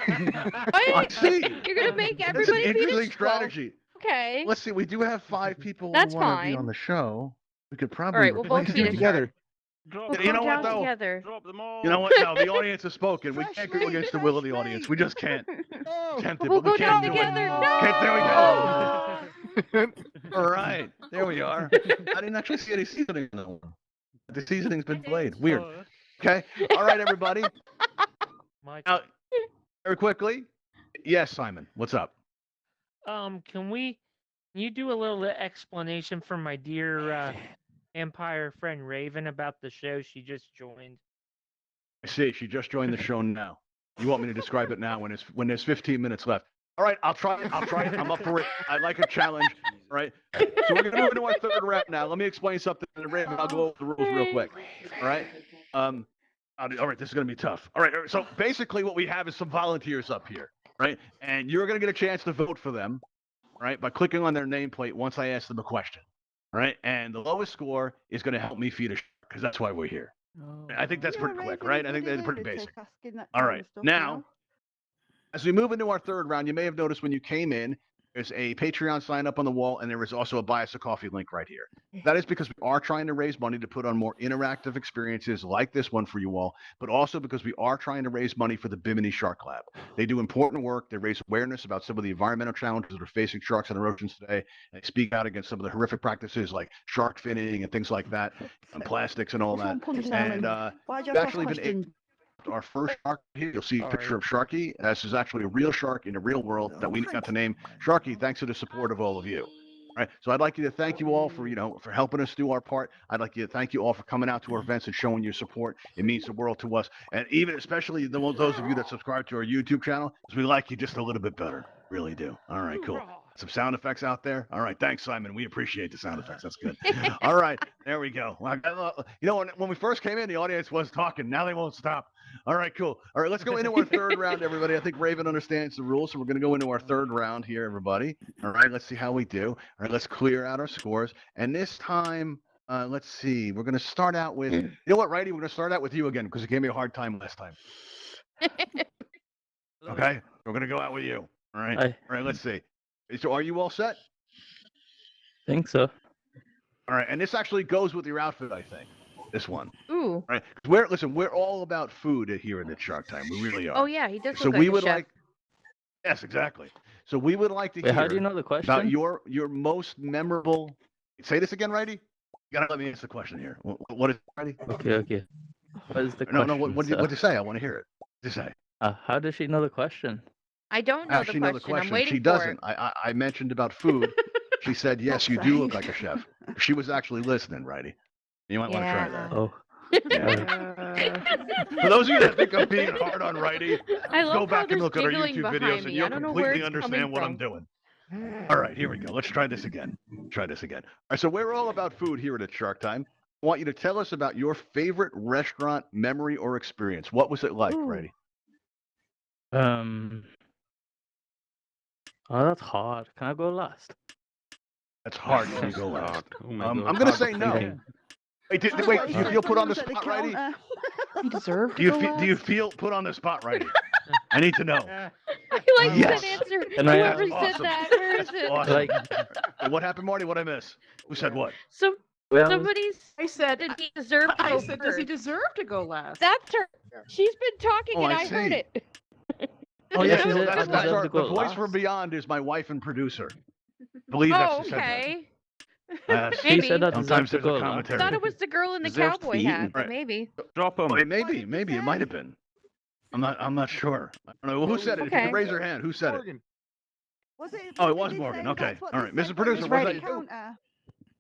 Speaker 1: I see.
Speaker 2: You're gonna make
Speaker 1: That's an
Speaker 2: everybody beat
Speaker 1: interesting
Speaker 2: it.
Speaker 1: strategy.
Speaker 2: Okay.
Speaker 1: Let's see. We do have 5 people
Speaker 2: That's
Speaker 1: who want to be
Speaker 2: fine.
Speaker 1: on the show. We could probably
Speaker 2: right, we'll both
Speaker 1: replace
Speaker 2: beat
Speaker 1: them.
Speaker 2: it.
Speaker 3: Together.
Speaker 2: We'll
Speaker 1: You know
Speaker 2: go
Speaker 1: what,
Speaker 2: down
Speaker 1: though?
Speaker 2: together.
Speaker 5: Drop them all.
Speaker 1: You know what? No, the audience has spoken. We
Speaker 9: Fresh
Speaker 1: can't go
Speaker 9: meat,
Speaker 1: against the will of the
Speaker 9: fresh
Speaker 1: audience.
Speaker 9: meat.
Speaker 1: We just can't.
Speaker 3: Oh.
Speaker 1: Tempted,
Speaker 2: We'll
Speaker 1: but we
Speaker 2: go
Speaker 1: can't
Speaker 2: down
Speaker 1: do it.
Speaker 2: together.
Speaker 1: Okay, there we
Speaker 2: No.
Speaker 1: go. All right, there we are. I didn't actually see any seasoning in that one. The seasoning's been played. Weird. Okay. All right, everybody.
Speaker 4: Mike,
Speaker 1: Now, very quickly. Yes, Simon. What's up?
Speaker 4: can you do a little explanation for my dear Empire friend Raven about the show she just joined?
Speaker 1: I see. She just joined the show now. You want me to describe it now when there's 15 minutes left? All right, I'll try it. I'm up for it. I like a challenge. All right. So we're gonna move into our 3rd round now. Let me explain something, and Raven, I'll go over the rules real quick. All right. All right. This is gonna be tough. All right. So basically, what we have is some volunteers up here, right? And you're gonna get a chance to vote for them, right, by clicking on their nameplate once I ask them a question, right? And the lowest score is gonna help me feed a shark because that's why we're here. I think that's pretty quick, right? I think that's pretty basic. All right. Now, as we move into our 3rd round, you may have noticed when you came in, there's a Patreon sign up on the wall, and there is also a Buy Us a Coffee link right here. That is because we are trying to raise money to put on more interactive experiences like this one for you all, but also because we are trying to raise money for the Bimini Shark Lab. They do important work. They raise awareness about some of the environmental challenges that are facing sharks in our oceans today. And they speak out against some of the horrific practices like shark finning and things like that, and plastics and all that. And
Speaker 9: Why'd you
Speaker 1: we've
Speaker 9: ask
Speaker 1: actually
Speaker 9: that
Speaker 1: been
Speaker 9: question?
Speaker 1: our first shark here. You'll see a picture of Sharky. This is actually a real shark in the real world that we got to name Sharky. Thanks to the support of all of you. Right. So I'd like you to thank you all for, for helping us do our part. I'd like you to thank you all for coming out to our events and showing your support. It means the world to us. And even especially those of you that subscribe to our YouTube channel, because we like you just a little bit better. Really do. All right, cool. Some sound effects out there. All right. Thanks, Simon. We appreciate the sound effects. That's good. All right. There we go. When we first came in, the audience was talking. Now they won't stop. All right, cool. All right, let's go into our third round, everybody. I think Raven understands the rules, so we're going to go into our third round here, everybody. All right, let's see how we do. All right, let's clear out our scores. And this time, let's see. We're going to start out with, you know what, Righty? We're going to start out with you again because it gave me a hard time last time. Okay, we're going to go out with you. All right.
Speaker 8: Hi.
Speaker 1: All right, let's see. So are you all set?
Speaker 8: Think so.
Speaker 1: All right, and this actually goes with your outfit, I think. This one.
Speaker 2: Ooh.
Speaker 1: All right. We're all about food here at Shark Time. We really are.
Speaker 2: Oh yeah, he does
Speaker 1: So
Speaker 2: look
Speaker 1: we
Speaker 2: like a
Speaker 1: would
Speaker 2: chef.
Speaker 1: like. Yes, exactly. So we would like to
Speaker 8: Wait,
Speaker 1: hear
Speaker 8: how do you know the question?
Speaker 1: about your most memorable. Say this again, Righty. You gotta let me answer the question here. What is Righty?
Speaker 8: Okay. What is the
Speaker 1: No,
Speaker 8: question?
Speaker 1: What did you say? I want to hear it. What did you say?
Speaker 8: How does she know the question?
Speaker 2: I don't know
Speaker 1: How
Speaker 2: the
Speaker 1: she
Speaker 2: question.
Speaker 1: know the question?
Speaker 2: I'm waiting
Speaker 1: She
Speaker 2: for
Speaker 1: doesn't.
Speaker 2: it.
Speaker 1: I mentioned about food. She said, "Yes, you do look
Speaker 9: Frank.
Speaker 1: like a chef." She was actually listening, Righty. You might want to try that.
Speaker 8: Oh.
Speaker 1: For those of you that think I'm being hard on Righty,
Speaker 2: I love
Speaker 1: go
Speaker 2: how
Speaker 1: back and
Speaker 2: there's
Speaker 1: look at our
Speaker 2: giggling
Speaker 1: YouTube
Speaker 2: behind
Speaker 1: videos, and
Speaker 2: me.
Speaker 1: you'll
Speaker 2: I don't know where
Speaker 1: completely
Speaker 2: it's
Speaker 1: understand
Speaker 2: coming
Speaker 1: what I'm
Speaker 2: from.
Speaker 1: doing. All right, here we go. Let's try this again. All right, so we're all about food here at Shark Time. I want you to tell us about your favorite restaurant memory or experience. What was it like,
Speaker 2: Ooh.
Speaker 1: Righty?
Speaker 8: Oh, that's hard. Can I go last?
Speaker 1: That's hard when you go last.
Speaker 3: Oh my
Speaker 1: I'm
Speaker 3: God.
Speaker 1: gonna
Speaker 3: Hard
Speaker 1: say
Speaker 3: to
Speaker 1: no.
Speaker 3: think.
Speaker 1: Wait,
Speaker 9: That's
Speaker 1: wait.
Speaker 9: what
Speaker 1: Do
Speaker 9: she
Speaker 1: you
Speaker 9: said
Speaker 1: feel put
Speaker 9: when
Speaker 1: on
Speaker 9: we
Speaker 1: the
Speaker 9: was at
Speaker 1: spot, Righty?
Speaker 9: counter.
Speaker 5: You deserve
Speaker 1: Do you feel put on the spot, Righty? I need to know.
Speaker 2: I like
Speaker 1: Yes.
Speaker 2: that answer.
Speaker 8: Can I
Speaker 2: Whoever
Speaker 8: ask-
Speaker 2: said
Speaker 1: Awesome.
Speaker 2: that, where is it?
Speaker 1: Awesome.
Speaker 8: Like,
Speaker 1: What happened, Marty? What'd I miss? Who said what?
Speaker 8: well,
Speaker 2: Somebody
Speaker 5: I said,
Speaker 2: said he deserved to
Speaker 5: I
Speaker 2: go
Speaker 5: said, does he
Speaker 2: first.
Speaker 5: deserve to go last?
Speaker 2: That's her. She's been talking
Speaker 1: Oh,
Speaker 2: and
Speaker 1: I
Speaker 2: I heard
Speaker 1: see.
Speaker 2: it.
Speaker 1: Oh
Speaker 8: Yeah,
Speaker 1: yeah,
Speaker 8: she
Speaker 1: no,
Speaker 8: said
Speaker 1: that's
Speaker 8: I deserve
Speaker 1: our,
Speaker 8: to
Speaker 1: the
Speaker 8: go
Speaker 1: voice from
Speaker 8: last.
Speaker 1: beyond is my wife and producer. Believe that's
Speaker 2: Oh,
Speaker 1: who said that.
Speaker 2: okay.
Speaker 1: Yes.
Speaker 2: Maybe.
Speaker 8: she said I deserve
Speaker 1: Sometimes
Speaker 8: to
Speaker 1: there's
Speaker 8: go
Speaker 1: a
Speaker 8: last.
Speaker 2: I
Speaker 1: commentary.
Speaker 2: thought it was the girl in the
Speaker 3: Deserves to
Speaker 2: cowboy
Speaker 3: be
Speaker 2: hat,
Speaker 3: eaten.
Speaker 2: but
Speaker 1: Right.
Speaker 2: maybe.
Speaker 3: Drop him.
Speaker 1: Wait, maybe
Speaker 9: did you
Speaker 1: it might
Speaker 9: say?
Speaker 1: have been. I'm not sure. I don't know who said it. If you
Speaker 2: Okay.
Speaker 1: can raise your hand, who said it?
Speaker 3: Morgan.
Speaker 9: Was it?
Speaker 1: Oh, it
Speaker 9: what
Speaker 1: was
Speaker 9: did he
Speaker 1: Morgan.
Speaker 9: say?
Speaker 1: Okay.
Speaker 9: That's what
Speaker 1: All
Speaker 9: they
Speaker 1: right. Mr.
Speaker 9: said
Speaker 1: Producer,
Speaker 9: when
Speaker 1: was
Speaker 9: we
Speaker 1: that
Speaker 9: was
Speaker 1: you?
Speaker 9: at counter.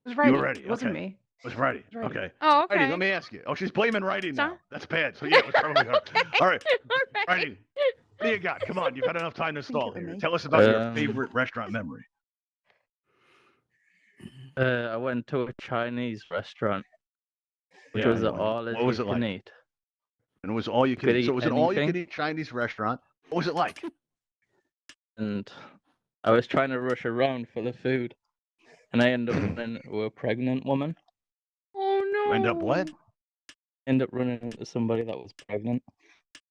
Speaker 5: It was
Speaker 1: You
Speaker 5: right.
Speaker 1: were ready.
Speaker 5: It wasn't
Speaker 1: Okay.
Speaker 5: me.
Speaker 1: It was Righty.
Speaker 5: Righty.
Speaker 1: Okay.
Speaker 2: Oh, okay.
Speaker 1: Righty, let me ask you. Oh, she's blaming Righty now.
Speaker 2: So-
Speaker 1: That's bad. So yeah, it was probably her. All right.
Speaker 2: All right.
Speaker 1: Righty. What do you got? Come on. You've had enough time to stall
Speaker 9: it was
Speaker 1: here.
Speaker 9: me.
Speaker 1: Tell us about your
Speaker 8: Um,
Speaker 1: favorite restaurant memory.
Speaker 8: I went to a Chinese restaurant, which
Speaker 1: Yeah,
Speaker 8: was
Speaker 1: I
Speaker 8: an
Speaker 1: know.
Speaker 8: all
Speaker 1: What was
Speaker 8: you
Speaker 1: it
Speaker 8: can
Speaker 1: like?
Speaker 8: eat.
Speaker 1: And it was all you could
Speaker 8: Could
Speaker 1: eat. So
Speaker 8: eat
Speaker 1: it was an all you could
Speaker 8: anything?
Speaker 1: eat Chinese restaurant. What was it like?
Speaker 8: And I was trying to rush around for the food, and I ended up running into a pregnant woman.
Speaker 2: Oh no.
Speaker 1: You end up what?
Speaker 8: Ended up running into somebody that was pregnant.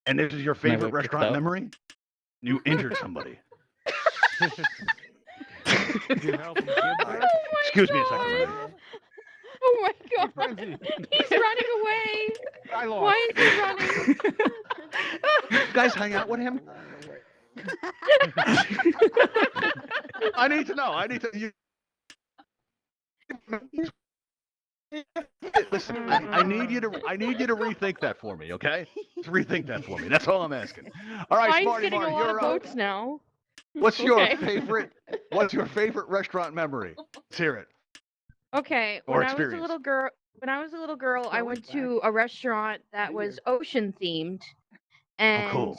Speaker 1: And this is your
Speaker 8: And I
Speaker 1: favorite
Speaker 8: got kicked
Speaker 1: restaurant
Speaker 8: out.
Speaker 1: memory? You injured somebody.
Speaker 3: Did you help him give
Speaker 2: Oh
Speaker 3: birth?
Speaker 2: my
Speaker 1: Excuse me a second,
Speaker 2: God.
Speaker 1: Righty.
Speaker 2: Oh my god.
Speaker 3: Frenzy.
Speaker 2: He's running away.
Speaker 3: I lost.
Speaker 2: Why is he running?
Speaker 1: You guys hang out with him? I need to know. Listen, I need you to rethink that for me, okay? Just rethink that for me. That's all I'm asking. All right,
Speaker 2: Mine's
Speaker 1: Smarty
Speaker 2: getting
Speaker 1: Marty,
Speaker 2: a lot
Speaker 1: you're
Speaker 2: of
Speaker 1: up.
Speaker 2: votes now.
Speaker 1: What's your
Speaker 2: Okay.
Speaker 1: favorite restaurant memory? Let's hear it.
Speaker 2: Okay,
Speaker 1: Or
Speaker 2: when I was a
Speaker 1: experience.
Speaker 2: little girl, I went
Speaker 9: Throwback.
Speaker 2: to a restaurant that was ocean themed,
Speaker 1: Oh,
Speaker 2: and
Speaker 1: cool.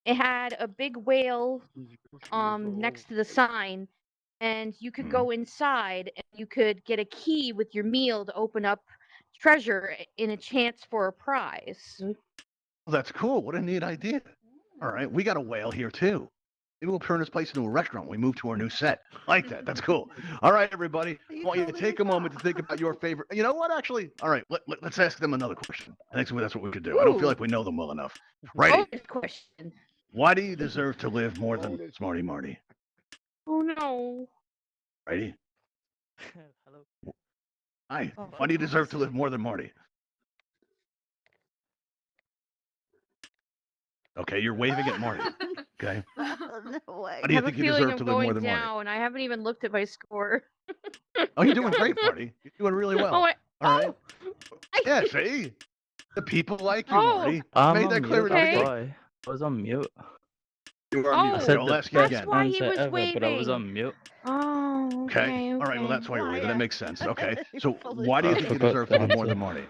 Speaker 2: it had a big whale next to the sign, and you could
Speaker 1: Mhm.
Speaker 2: go inside and you could get a key with your meal to open up treasure in a chance for a prize.
Speaker 1: Well, that's cool. What a neat idea. All right, we got a whale here too. Maybe we'll turn this place into a restaurant when we move to our new set. Like that. That's cool. All right, everybody. I want you to take a moment to think about your favorite. You know what, actually? All right, let's ask them another question. I think that's what we could do. I don't feel
Speaker 2: Ooh.
Speaker 1: like we know them well enough. Righty,
Speaker 2: Oh, good question.
Speaker 1: why do you deserve to live more than Smarty Marty?
Speaker 2: Oh no.
Speaker 1: Righty?
Speaker 8: Hello.
Speaker 1: Hi.
Speaker 9: Oh,
Speaker 1: Why do you deserve to live more than Marty? Okay, you're waving at Marty. Okay.
Speaker 9: No way.
Speaker 1: How do you
Speaker 2: I have
Speaker 1: think
Speaker 2: a
Speaker 1: you
Speaker 2: feeling
Speaker 1: deserve
Speaker 2: I'm
Speaker 1: to live more
Speaker 2: going
Speaker 1: than Marty?
Speaker 2: down. I haven't even looked at my score.
Speaker 1: Oh, you're doing great, Marty. You're doing really well.
Speaker 2: Oh,
Speaker 1: All right.
Speaker 2: I-
Speaker 1: Yeah, see? The people like you,
Speaker 2: Oh.
Speaker 1: Marty. I made that clear at the
Speaker 2: okay.
Speaker 1: beginning.
Speaker 8: Boy. I was on mute.
Speaker 1: You were on mute.
Speaker 2: Oh.
Speaker 8: I
Speaker 1: Okay,
Speaker 8: said
Speaker 1: I'll
Speaker 8: the
Speaker 1: ask you
Speaker 8: best
Speaker 1: again.
Speaker 2: why he
Speaker 8: answer
Speaker 2: was
Speaker 8: ever, but I was
Speaker 2: waving.
Speaker 8: on mute.
Speaker 2: Oh,
Speaker 1: Okay.
Speaker 2: okay.
Speaker 1: All right. Well, that's why you're waving. That
Speaker 9: Liar.
Speaker 1: makes sense. Okay. So
Speaker 9: Full of
Speaker 1: why do you
Speaker 8: I
Speaker 1: think you
Speaker 8: forgot
Speaker 1: deserve
Speaker 8: the
Speaker 1: to live more
Speaker 8: answer.
Speaker 1: than Marty?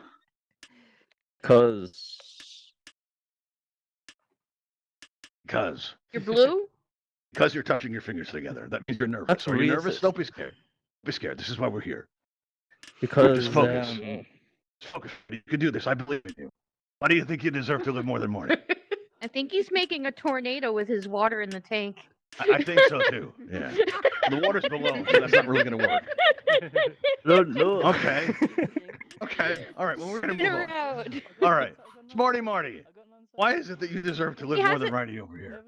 Speaker 1: Because
Speaker 2: You're blue?
Speaker 1: because you're touching your fingers together. That means you're nervous.
Speaker 8: That's
Speaker 1: Are you nervous?
Speaker 8: racist.
Speaker 1: Don't be scared. Don't be scared. This is why we're here.
Speaker 8: Because
Speaker 1: Just focus. Just focus. You can do this. I believe in you. Why do you think you deserve to live more than Marty?
Speaker 2: I think he's making a tornado with his water in the tank.
Speaker 1: I think so too. Yeah. The water's below, so that's not really going to work.
Speaker 8: no.
Speaker 1: Okay. Okay. All right. Well, we're going to
Speaker 2: Spin
Speaker 1: move on.
Speaker 2: around.
Speaker 1: All right. Smarty Marty, why is it that you deserve to live
Speaker 2: He
Speaker 1: more than
Speaker 2: hasn't-
Speaker 1: Marty over here?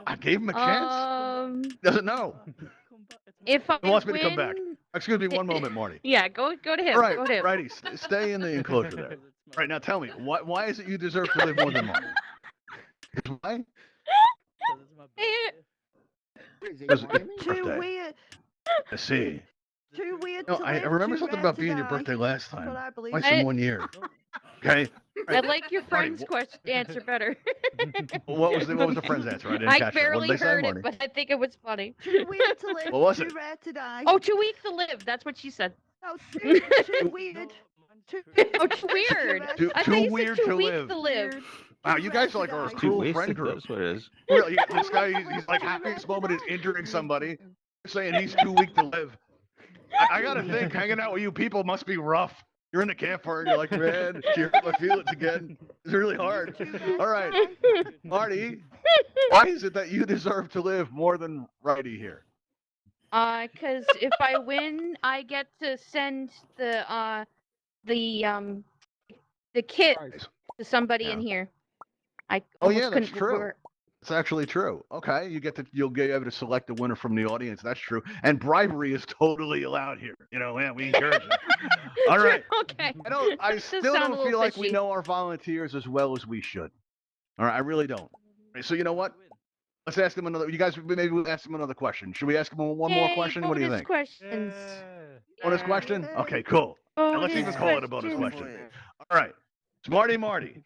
Speaker 1: I gave him a chance. Doesn't know.
Speaker 2: If I
Speaker 1: He wants me to come back.
Speaker 2: win-
Speaker 1: Excuse me one moment, Marty.
Speaker 2: Yeah, go to him.
Speaker 1: All right,
Speaker 2: Go to him.
Speaker 1: righty, stay in the enclosure there. All right, now tell me, why is it you deserve to live more than Marty? Why? Because it's your
Speaker 9: Too
Speaker 1: birthday.
Speaker 9: weird.
Speaker 1: I see.
Speaker 9: Too weird.
Speaker 1: No,
Speaker 9: to
Speaker 1: I
Speaker 9: live,
Speaker 1: remember
Speaker 9: too
Speaker 1: something
Speaker 9: rare
Speaker 1: about
Speaker 9: to
Speaker 1: being your
Speaker 9: die.
Speaker 1: birthday last
Speaker 9: That's
Speaker 1: time.
Speaker 9: what I believe.
Speaker 1: Twice
Speaker 2: I-
Speaker 1: in 1 year. Okay.
Speaker 2: I like your friend's
Speaker 1: Marty,
Speaker 2: question answer better.
Speaker 1: what was the friend's answer? I didn't
Speaker 2: I
Speaker 1: catch that. What
Speaker 2: barely
Speaker 1: did they say,
Speaker 2: heard
Speaker 1: Marty?
Speaker 2: it, but I think it was funny.
Speaker 9: Too weird to live.
Speaker 1: What was
Speaker 9: too
Speaker 1: it?
Speaker 9: rare to die.
Speaker 2: Oh, too weak to live. That's what she said.
Speaker 9: No, too weird. Too,
Speaker 2: Oh, too weird.
Speaker 9: rare
Speaker 1: Too-
Speaker 2: I
Speaker 1: too
Speaker 2: thought you
Speaker 1: weird
Speaker 2: said too
Speaker 1: to
Speaker 2: weak
Speaker 1: live.
Speaker 2: to live.
Speaker 9: weird.
Speaker 1: Wow,
Speaker 9: Too
Speaker 1: you
Speaker 9: rare
Speaker 1: guys are
Speaker 9: to
Speaker 1: like our
Speaker 9: die.
Speaker 1: cool friend
Speaker 3: wasted,
Speaker 1: group.
Speaker 3: that's what it is.
Speaker 1: Really, this guy, he's like happiest moment is injuring somebody, saying he's too weak to live. I gotta think, hanging out with you people must be rough. You're in the campfire and you're like, man, cheer up my feelings again. It's really hard. All right, Marty, why is it that you deserve to live more than Righty here?
Speaker 2: Because if I win, I get to send the kit to somebody in
Speaker 1: Yeah.
Speaker 2: here. I
Speaker 1: Oh,
Speaker 2: almost
Speaker 1: yeah, that's
Speaker 2: couldn't
Speaker 1: true.
Speaker 2: remember-
Speaker 1: It's actually true. Okay, you'll be able to select a winner from the audience. That's true. And bribery is totally allowed here. You know, man, we encourage it. All
Speaker 2: True,
Speaker 1: right.
Speaker 2: Okay.
Speaker 1: I
Speaker 2: Does
Speaker 1: still
Speaker 2: sound a
Speaker 1: don't
Speaker 2: little
Speaker 1: feel like we
Speaker 2: fishy.
Speaker 1: know our volunteers as well as we should. All right, I really don't. So you know what? Let's ask them another. You guys, maybe we'll ask them another question. Should we ask them one more
Speaker 2: Yay,
Speaker 1: question? What do you
Speaker 2: bonus
Speaker 1: think?
Speaker 2: Questions.
Speaker 1: Bonus question? Okay, cool. And let's even
Speaker 2: Bonus
Speaker 1: call it a bonus
Speaker 2: questions.
Speaker 1: question. All right, Smarty Marty.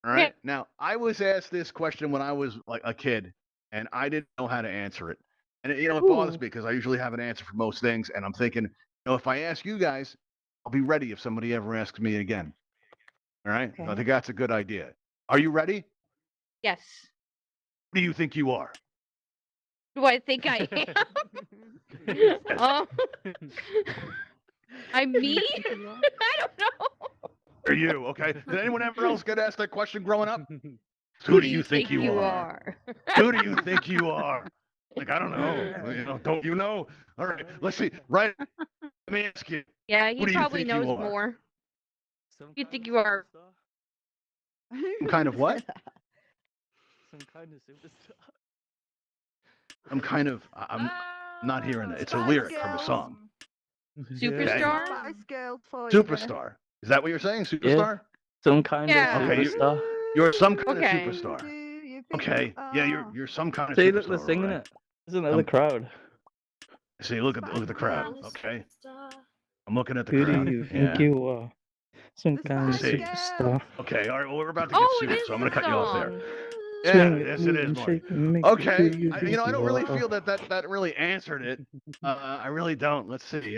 Speaker 1: All right.
Speaker 2: Yep.
Speaker 1: Now, I was asked this question when I was like a kid, and I didn't know how to answer it. And it bothers
Speaker 2: Ooh.
Speaker 1: me because I usually have an answer for most things, and I'm thinking, if I ask you guys, I'll be ready if somebody ever asks me again. All right. So I
Speaker 2: Okay.
Speaker 1: think that's a good idea. Are you ready?
Speaker 2: Yes.
Speaker 1: Who do you think you are?
Speaker 2: Do I think I am? I'm me? I don't know.
Speaker 1: Are you okay? Did anyone ever else get asked that question growing up? Who do you think you are? Who do you think you are? Like, I don't know. Don't you know? All right, let's see. Right. Let me ask you.
Speaker 2: Yeah,
Speaker 1: Who
Speaker 2: he
Speaker 1: do you
Speaker 2: probably
Speaker 1: think you
Speaker 2: knows
Speaker 1: are?
Speaker 2: more. You think you are?
Speaker 1: Some kind of what?
Speaker 8: Some kind of superstar.
Speaker 1: I'm kind of. I'm not hearing it. It's a lyric from a song.
Speaker 2: Superstar?
Speaker 9: Spice Girls for you.
Speaker 1: Superstar. Is that what you're saying? Superstar?
Speaker 8: Some kind
Speaker 2: Yeah.
Speaker 8: of
Speaker 1: Okay,
Speaker 8: superstar.
Speaker 1: You're some kind
Speaker 2: Okay.
Speaker 1: of superstar.
Speaker 9: Do you think
Speaker 1: Okay.
Speaker 9: you
Speaker 1: Yeah,
Speaker 9: are?
Speaker 1: you're some kind of
Speaker 8: See,
Speaker 1: superstar.
Speaker 8: look, they're singing
Speaker 1: all right.
Speaker 8: it. Isn't that the crowd?
Speaker 1: See, look at the crowd. Okay. I'm looking at the
Speaker 8: Who
Speaker 1: crowd.
Speaker 8: do you think you are? Some
Speaker 9: The
Speaker 8: kind of
Speaker 1: Spice
Speaker 8: superstar.
Speaker 1: Okay. All right. Well, we're about to get
Speaker 2: Oh, it
Speaker 1: sued,
Speaker 2: is
Speaker 1: so I'm going to
Speaker 2: the
Speaker 1: cut you off there.
Speaker 2: song.
Speaker 1: Yeah,
Speaker 8: Swing it,
Speaker 1: yes, it
Speaker 8: move
Speaker 1: is,
Speaker 8: and
Speaker 1: Marty.
Speaker 8: shake and make it
Speaker 1: Okay,
Speaker 8: who you
Speaker 1: I
Speaker 8: think
Speaker 1: don't
Speaker 8: you
Speaker 1: really
Speaker 8: are.
Speaker 1: feel that really answered it. I really don't. Let's see. We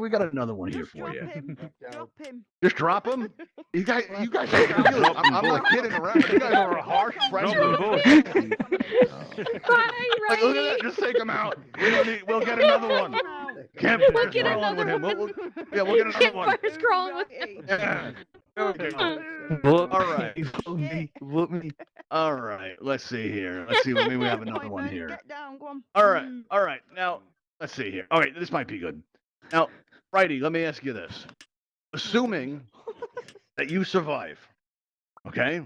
Speaker 1: got another one here
Speaker 9: Just
Speaker 1: for
Speaker 9: drop
Speaker 1: you.
Speaker 9: him. Drop him.
Speaker 1: Just drop him. You guys, I'm not kidding around. You guys are a harsh friend group.
Speaker 2: Bye,
Speaker 1: Like, look at
Speaker 2: Righty.
Speaker 1: that. Just take him out. We'll get another one. Camp
Speaker 2: We'll
Speaker 1: fire's
Speaker 2: get
Speaker 1: crawling with
Speaker 2: another
Speaker 1: him.
Speaker 2: one.
Speaker 1: Yeah, we'll get another one.
Speaker 2: Campfire's crawling with
Speaker 1: Yeah. There we go.
Speaker 8: Vote
Speaker 1: All right.
Speaker 8: me, vote me, vote me.
Speaker 1: All right. Let's see here. Let's see. Maybe we have another
Speaker 9: Point,
Speaker 1: one
Speaker 9: mate.
Speaker 1: here.
Speaker 9: Get down, go on.
Speaker 1: All right. All right. Now, let's see here. All right. This might be good. Now, Righty, let me ask you this. Assuming that you survive, okay?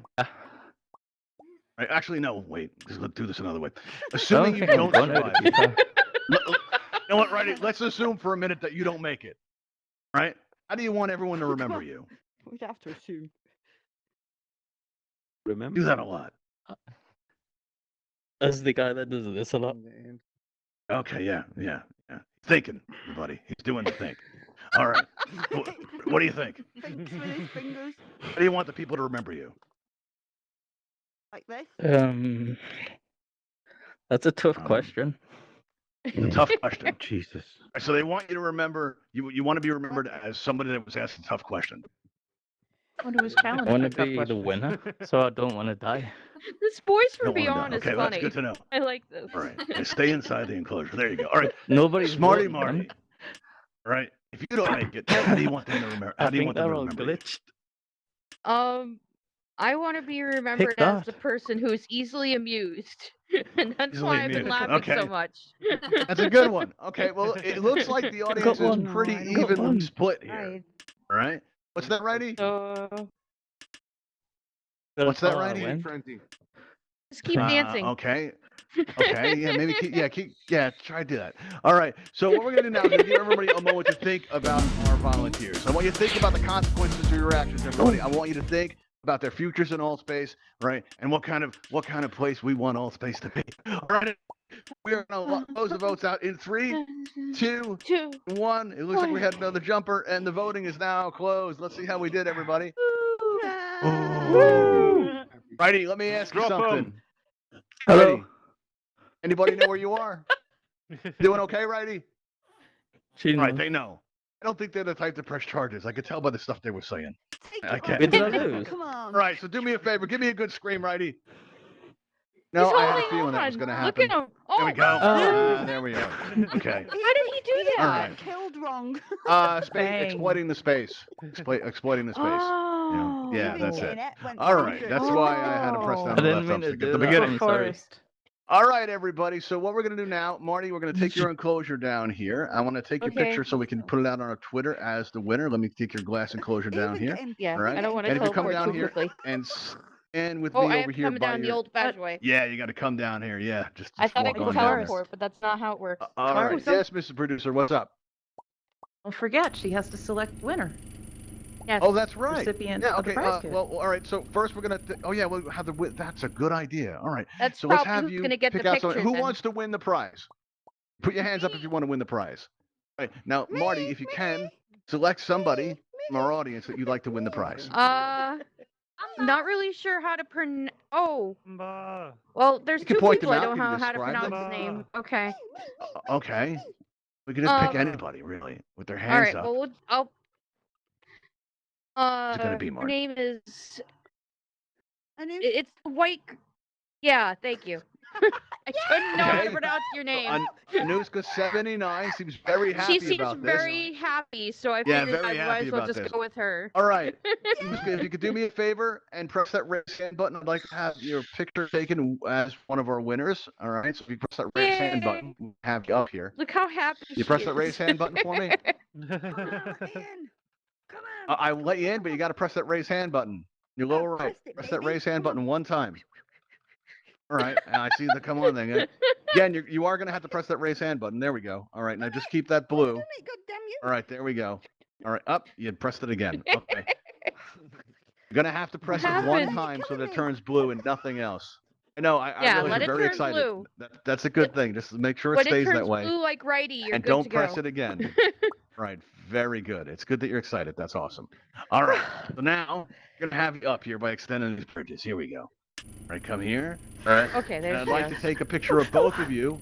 Speaker 1: Right, actually, no. Wait. Let's do this another way. Assuming you don't survive. You know what, Righty? Let's assume for a minute that you don't make it. Right? How do you want everyone to remember you?
Speaker 9: We'd have to assume.
Speaker 3: Remember?
Speaker 1: Do that a lot.
Speaker 8: As the guy that does this a lot.
Speaker 1: Okay. Yeah. Thinking, everybody. He's doing the thing. All right. What do you think?
Speaker 9: Thinks with his fingers
Speaker 1: How do you want the people to remember you?
Speaker 9: like this.
Speaker 8: That's a tough
Speaker 1: Um,
Speaker 8: question.
Speaker 1: It's a tough question.
Speaker 3: Jesus.
Speaker 1: So they want you to remember. You want to be remembered as somebody that was asked a tough question.
Speaker 5: One who was
Speaker 8: I
Speaker 5: challenged
Speaker 8: want
Speaker 5: by
Speaker 8: to
Speaker 5: tough
Speaker 8: be the
Speaker 5: questions.
Speaker 8: winner, so I don't want to die.
Speaker 2: This voice from
Speaker 1: Don't wanna die.
Speaker 2: beyond is
Speaker 1: Okay,
Speaker 2: funny.
Speaker 1: that's good to know.
Speaker 2: I like this.
Speaker 1: All right. Yeah, stay inside the enclosure. There you go. All right.
Speaker 8: Nobody's
Speaker 1: Smarty
Speaker 8: voting,
Speaker 1: Marty.
Speaker 8: man.
Speaker 1: All right. If you don't make it, how do you want them to remember? How
Speaker 8: I
Speaker 1: do you
Speaker 8: think
Speaker 1: want them
Speaker 8: they're
Speaker 1: to
Speaker 8: all
Speaker 1: remember? You?
Speaker 2: Um, I want to be remembered as
Speaker 8: that.
Speaker 2: the person who's easily amused, and that's
Speaker 1: Easily
Speaker 2: why I've been
Speaker 1: amused.
Speaker 2: laughing
Speaker 1: Okay.
Speaker 2: so much.
Speaker 1: That's a good one. Okay. Well, it looks like the audience is
Speaker 8: one.
Speaker 1: pretty
Speaker 9: I don't
Speaker 8: got
Speaker 1: evenly
Speaker 8: one.
Speaker 1: split here.
Speaker 2: Right.
Speaker 1: All right. What's that, righty?
Speaker 2: So
Speaker 1: What's that,
Speaker 8: Oh, I
Speaker 1: righty?
Speaker 8: win.
Speaker 3: Frenzy.
Speaker 2: just keep dancing.
Speaker 1: Okay. Okay. Yeah. Maybe. Yeah. Try to do that. All right. So what we're gonna do now is we're gonna give everybody a moment to think about our volunteers. I want you to think about the consequences of your actions, everybody. I want you to think about their futures in Altspace, right? And what kind of place we want Altspace to be. All right. We are gonna close the votes out in 3, 2, 1. It looks like we had another jumper, and the voting is now closed. Let's see how we did, everybody. Ooh. Righty, let me ask you
Speaker 3: Drop 'em.
Speaker 1: something.
Speaker 8: Hello.
Speaker 1: Righty, anybody know where you are? Doing okay, Righty?
Speaker 8: She
Speaker 1: Right,
Speaker 8: knows.
Speaker 1: they know. I don't think they're the type to press charges. I could tell by the stuff they were saying.
Speaker 9: Take
Speaker 1: I
Speaker 9: it
Speaker 1: can't.
Speaker 9: on.
Speaker 8: Did I lose?
Speaker 9: Come on.
Speaker 1: All right, so do me a favor. Give me a good scream, Righty. No,
Speaker 2: He's
Speaker 1: I had a
Speaker 2: holding
Speaker 1: feeling that was
Speaker 2: on.
Speaker 1: going to
Speaker 2: Look
Speaker 1: happen.
Speaker 2: at him. Oh,
Speaker 1: There we go.
Speaker 8: Oh.
Speaker 1: There we go. Okay.
Speaker 2: How did he do that?
Speaker 1: All right.
Speaker 9: Killed wrong.
Speaker 5: Fang.
Speaker 1: Exploiting the space. Exploiting the space.
Speaker 2: Oh.
Speaker 1: Yeah, that's
Speaker 9: Leaving
Speaker 1: it.
Speaker 9: went
Speaker 1: All
Speaker 9: down
Speaker 1: right,
Speaker 9: to-
Speaker 1: that's why I had to press down
Speaker 8: I
Speaker 1: the
Speaker 8: didn't
Speaker 1: left
Speaker 8: mean to
Speaker 1: thumbstick at
Speaker 8: do
Speaker 1: the
Speaker 8: that.
Speaker 1: beginning.
Speaker 8: I'm sorry.
Speaker 5: Forest.
Speaker 1: All right, everybody. So what we're going to do now, Marty, we're going to take your enclosure down here. I want to take your
Speaker 2: Okay.
Speaker 1: picture so we can put it out on our Twitter as the winner. Let me take your glass enclosure down
Speaker 9: Even
Speaker 1: here.
Speaker 9: getting-
Speaker 2: Yeah,
Speaker 1: All right.
Speaker 2: I don't want to
Speaker 1: And if you come
Speaker 2: teleport
Speaker 1: down
Speaker 2: too
Speaker 1: here
Speaker 2: quickly.
Speaker 1: and stand with
Speaker 2: Oh,
Speaker 1: me
Speaker 2: I
Speaker 1: over
Speaker 2: have to
Speaker 1: here
Speaker 2: come
Speaker 1: by
Speaker 2: down the
Speaker 1: your...
Speaker 2: old-fashioned way.
Speaker 1: Yeah, you got to come down here. Yeah, just
Speaker 2: I thought I
Speaker 1: walk
Speaker 2: could
Speaker 1: on down there.
Speaker 2: teleport, but that's not how it works.
Speaker 1: All right.
Speaker 5: so-
Speaker 1: Yes, Mrs. Producer, what's up?
Speaker 5: Don't forget, she has to select winner.
Speaker 2: Yes.
Speaker 1: Oh, that's right.
Speaker 5: Recipient
Speaker 1: Yeah,
Speaker 5: of the
Speaker 1: okay.
Speaker 5: prize kit.
Speaker 1: Well, all right. So first we're going to... Oh, yeah, we'll have the... That's a good idea. All right.
Speaker 2: That's
Speaker 1: So let's
Speaker 2: probably
Speaker 1: have
Speaker 2: who's
Speaker 1: you
Speaker 2: gonna get
Speaker 1: pick
Speaker 2: the
Speaker 1: out
Speaker 2: picture.
Speaker 1: someone. Who
Speaker 2: then.
Speaker 1: wants to win the prize? Put your hands up if you want to win the prize. All right. Now, Marty, if you can, select somebody from our audience that you'd like to win the prize.
Speaker 2: Not really sure how to pronounce. Oh,
Speaker 4: Bah.
Speaker 2: well, there's
Speaker 1: You can
Speaker 2: two
Speaker 1: point
Speaker 2: people
Speaker 1: them
Speaker 2: I
Speaker 1: out,
Speaker 2: don't
Speaker 1: you can
Speaker 2: know how to
Speaker 1: describe
Speaker 2: pronounce
Speaker 1: them.
Speaker 2: his name. Okay.
Speaker 1: Okay. We can just pick
Speaker 2: Um,
Speaker 1: anybody, really, with their
Speaker 2: All
Speaker 1: hands
Speaker 2: right.
Speaker 1: up.
Speaker 2: Well, I'll.
Speaker 1: Who's it gonna be,
Speaker 2: Her
Speaker 1: Marty?
Speaker 2: name is.
Speaker 9: I knew.
Speaker 2: It's the white. Yeah. Thank you. I couldn't know how
Speaker 1: Okay.
Speaker 2: to pronounce your name.
Speaker 1: Anuska79 seems very happy
Speaker 2: She seems
Speaker 1: about this.
Speaker 2: very happy, so I
Speaker 1: Yeah,
Speaker 2: figured
Speaker 1: very
Speaker 2: I might
Speaker 1: happy
Speaker 2: as well
Speaker 1: about
Speaker 2: just
Speaker 1: this.
Speaker 2: go with her.
Speaker 1: All right. Anuska, if you could do me a favor and press that raise hand button, I'd like to have your picture taken as one of our winners. All right. So if you press that raise hand button, we'll have you up here.
Speaker 2: Look how happy
Speaker 1: You
Speaker 2: she
Speaker 1: press that
Speaker 2: is.
Speaker 1: raise hand button for me?
Speaker 9: Come on, Ian. Come on.
Speaker 1: I will let you in, but you got to press that raise hand button. Your lower right.
Speaker 9: pressed it,
Speaker 1: Press that
Speaker 9: baby.
Speaker 1: raise hand
Speaker 9: Come on.
Speaker 1: button one time. All right. And I see the come on thing. Again, you are going to have to press that raise hand button. There we go. All right. Now just keep that blue.
Speaker 9: Done it, God damn you.
Speaker 1: All right. There we go. All right. Up. You pressed it again. Okay. You're going to have to press it one
Speaker 2: happened?
Speaker 1: time so that it turns blue and nothing else. I know. I
Speaker 2: Yeah,
Speaker 1: realize
Speaker 2: let
Speaker 1: you're
Speaker 2: it
Speaker 1: very
Speaker 2: turn
Speaker 1: excited.
Speaker 2: blue.
Speaker 1: That's a good thing. Just make sure it
Speaker 2: When it
Speaker 1: stays
Speaker 2: turns
Speaker 1: that way.
Speaker 2: blue like righty, you're
Speaker 1: And
Speaker 2: good
Speaker 1: don't
Speaker 2: to
Speaker 1: press
Speaker 2: go.
Speaker 1: it again. Right. Very good. It's good that you're excited. That's awesome. All right. So now I'm gonna have you up here by extending these bridges. Here we go. All right. Come here. All right.
Speaker 2: Okay,
Speaker 1: And
Speaker 2: there's
Speaker 1: I'd like to take a picture of both of you.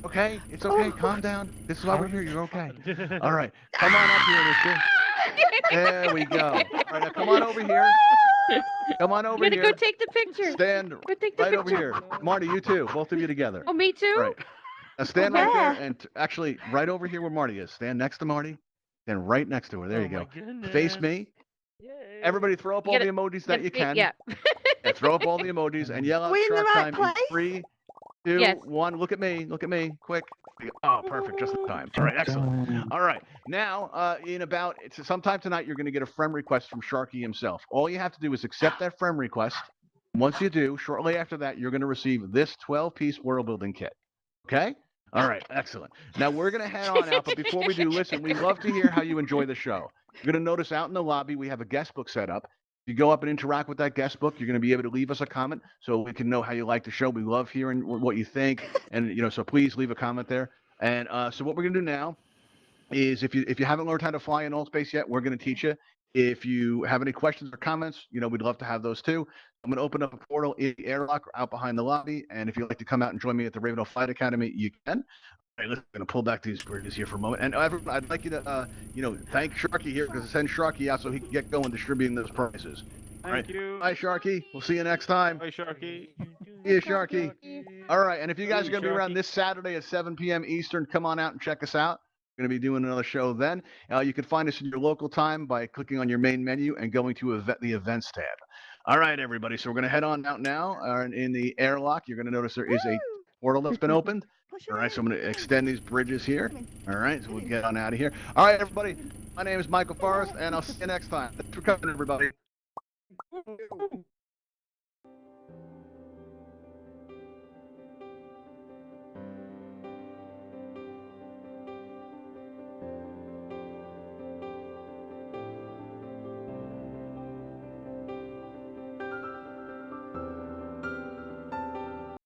Speaker 1: Okay. It's okay. Calm down. This is why we're here. You're okay. All right. Come on up here, Mister. There we go. All right. Now come on over here. Come on over
Speaker 2: I'm gonna
Speaker 1: here.
Speaker 2: go take the picture.
Speaker 1: Stand
Speaker 2: Go take the
Speaker 1: right over
Speaker 2: picture.
Speaker 1: here. Marty, you too. Both of you together.
Speaker 2: Oh, me too?
Speaker 1: Right. Now stand right
Speaker 9: Yeah.
Speaker 1: there and actually right over here where Marty is. Stand next to Marty. Stand right next to her. There
Speaker 4: Oh
Speaker 1: you
Speaker 4: my
Speaker 1: go.
Speaker 4: goodness.
Speaker 1: Face me.
Speaker 4: Yay.
Speaker 1: Everybody throw up all
Speaker 2: gotta-
Speaker 1: the emojis that you can.
Speaker 2: Yeah.
Speaker 1: Yeah, throw up all the emojis and yell out
Speaker 9: We in the
Speaker 1: shark
Speaker 9: right
Speaker 1: time in
Speaker 9: place?
Speaker 1: 3, 2,
Speaker 2: Yes.
Speaker 1: 1. Look at me. Look at me. Quick. Oh, perfect. Just in time. All right. Excellent. All right. Now, in about sometime tonight, you're going to get a friend request from Sharky himself. All you have to do is accept that friend request. Once you do, shortly after that, you're going to receive this 12-piece world building kit. Okay? All right. Excellent. Now, we're going to head on out. But before we do, listen, we love to hear how you enjoy the show. You're going to notice out in the lobby, we have a guest book set up. If you go up and interact with that guest book, you're going to be able to leave us a comment so we can know how you like the show. We love hearing what you think. And, so please leave a comment there. And so what we're going to do now is if you haven't learned how to fly in Altspace yet, we're going to teach you. If you have any questions or comments, we'd love to have those too. I'm going to open up a portal in the airlock out behind the lobby, and if you'd like to come out and join me at the Ravenhall Flight Academy, you can. All right, listen, I'm going to pull back these bridges here for a moment, and everyone, I'd like you to, thank Sharky here because I send Sharky out so he can get going distributing those prizes. All right.
Speaker 3: Thank you.
Speaker 1: Bye, Sharky. We'll see you next time.
Speaker 3: Bye, Sharky.
Speaker 1: See you, Sharky. All right, and if you guys are
Speaker 3: Hey,
Speaker 1: going to be around
Speaker 3: Sharky.
Speaker 1: this Saturday at 7 p.m. Eastern, come on out and check us out. We're going to be doing another show then. You can find us in your local time by clicking on your main menu and going to the events tab. All right, everybody. So we're going to head on out now. In the airlock, you're going to notice there is a portal that's been opened.
Speaker 9: Push
Speaker 1: All
Speaker 9: her
Speaker 1: right, so
Speaker 9: in,
Speaker 1: I'm going to
Speaker 9: in.
Speaker 1: extend these bridges here.
Speaker 9: Come in.
Speaker 1: All right, so we'll get on out of here. All right, everybody. My name is Michael Forrest, and I'll see you next time. Thanks for coming, everybody.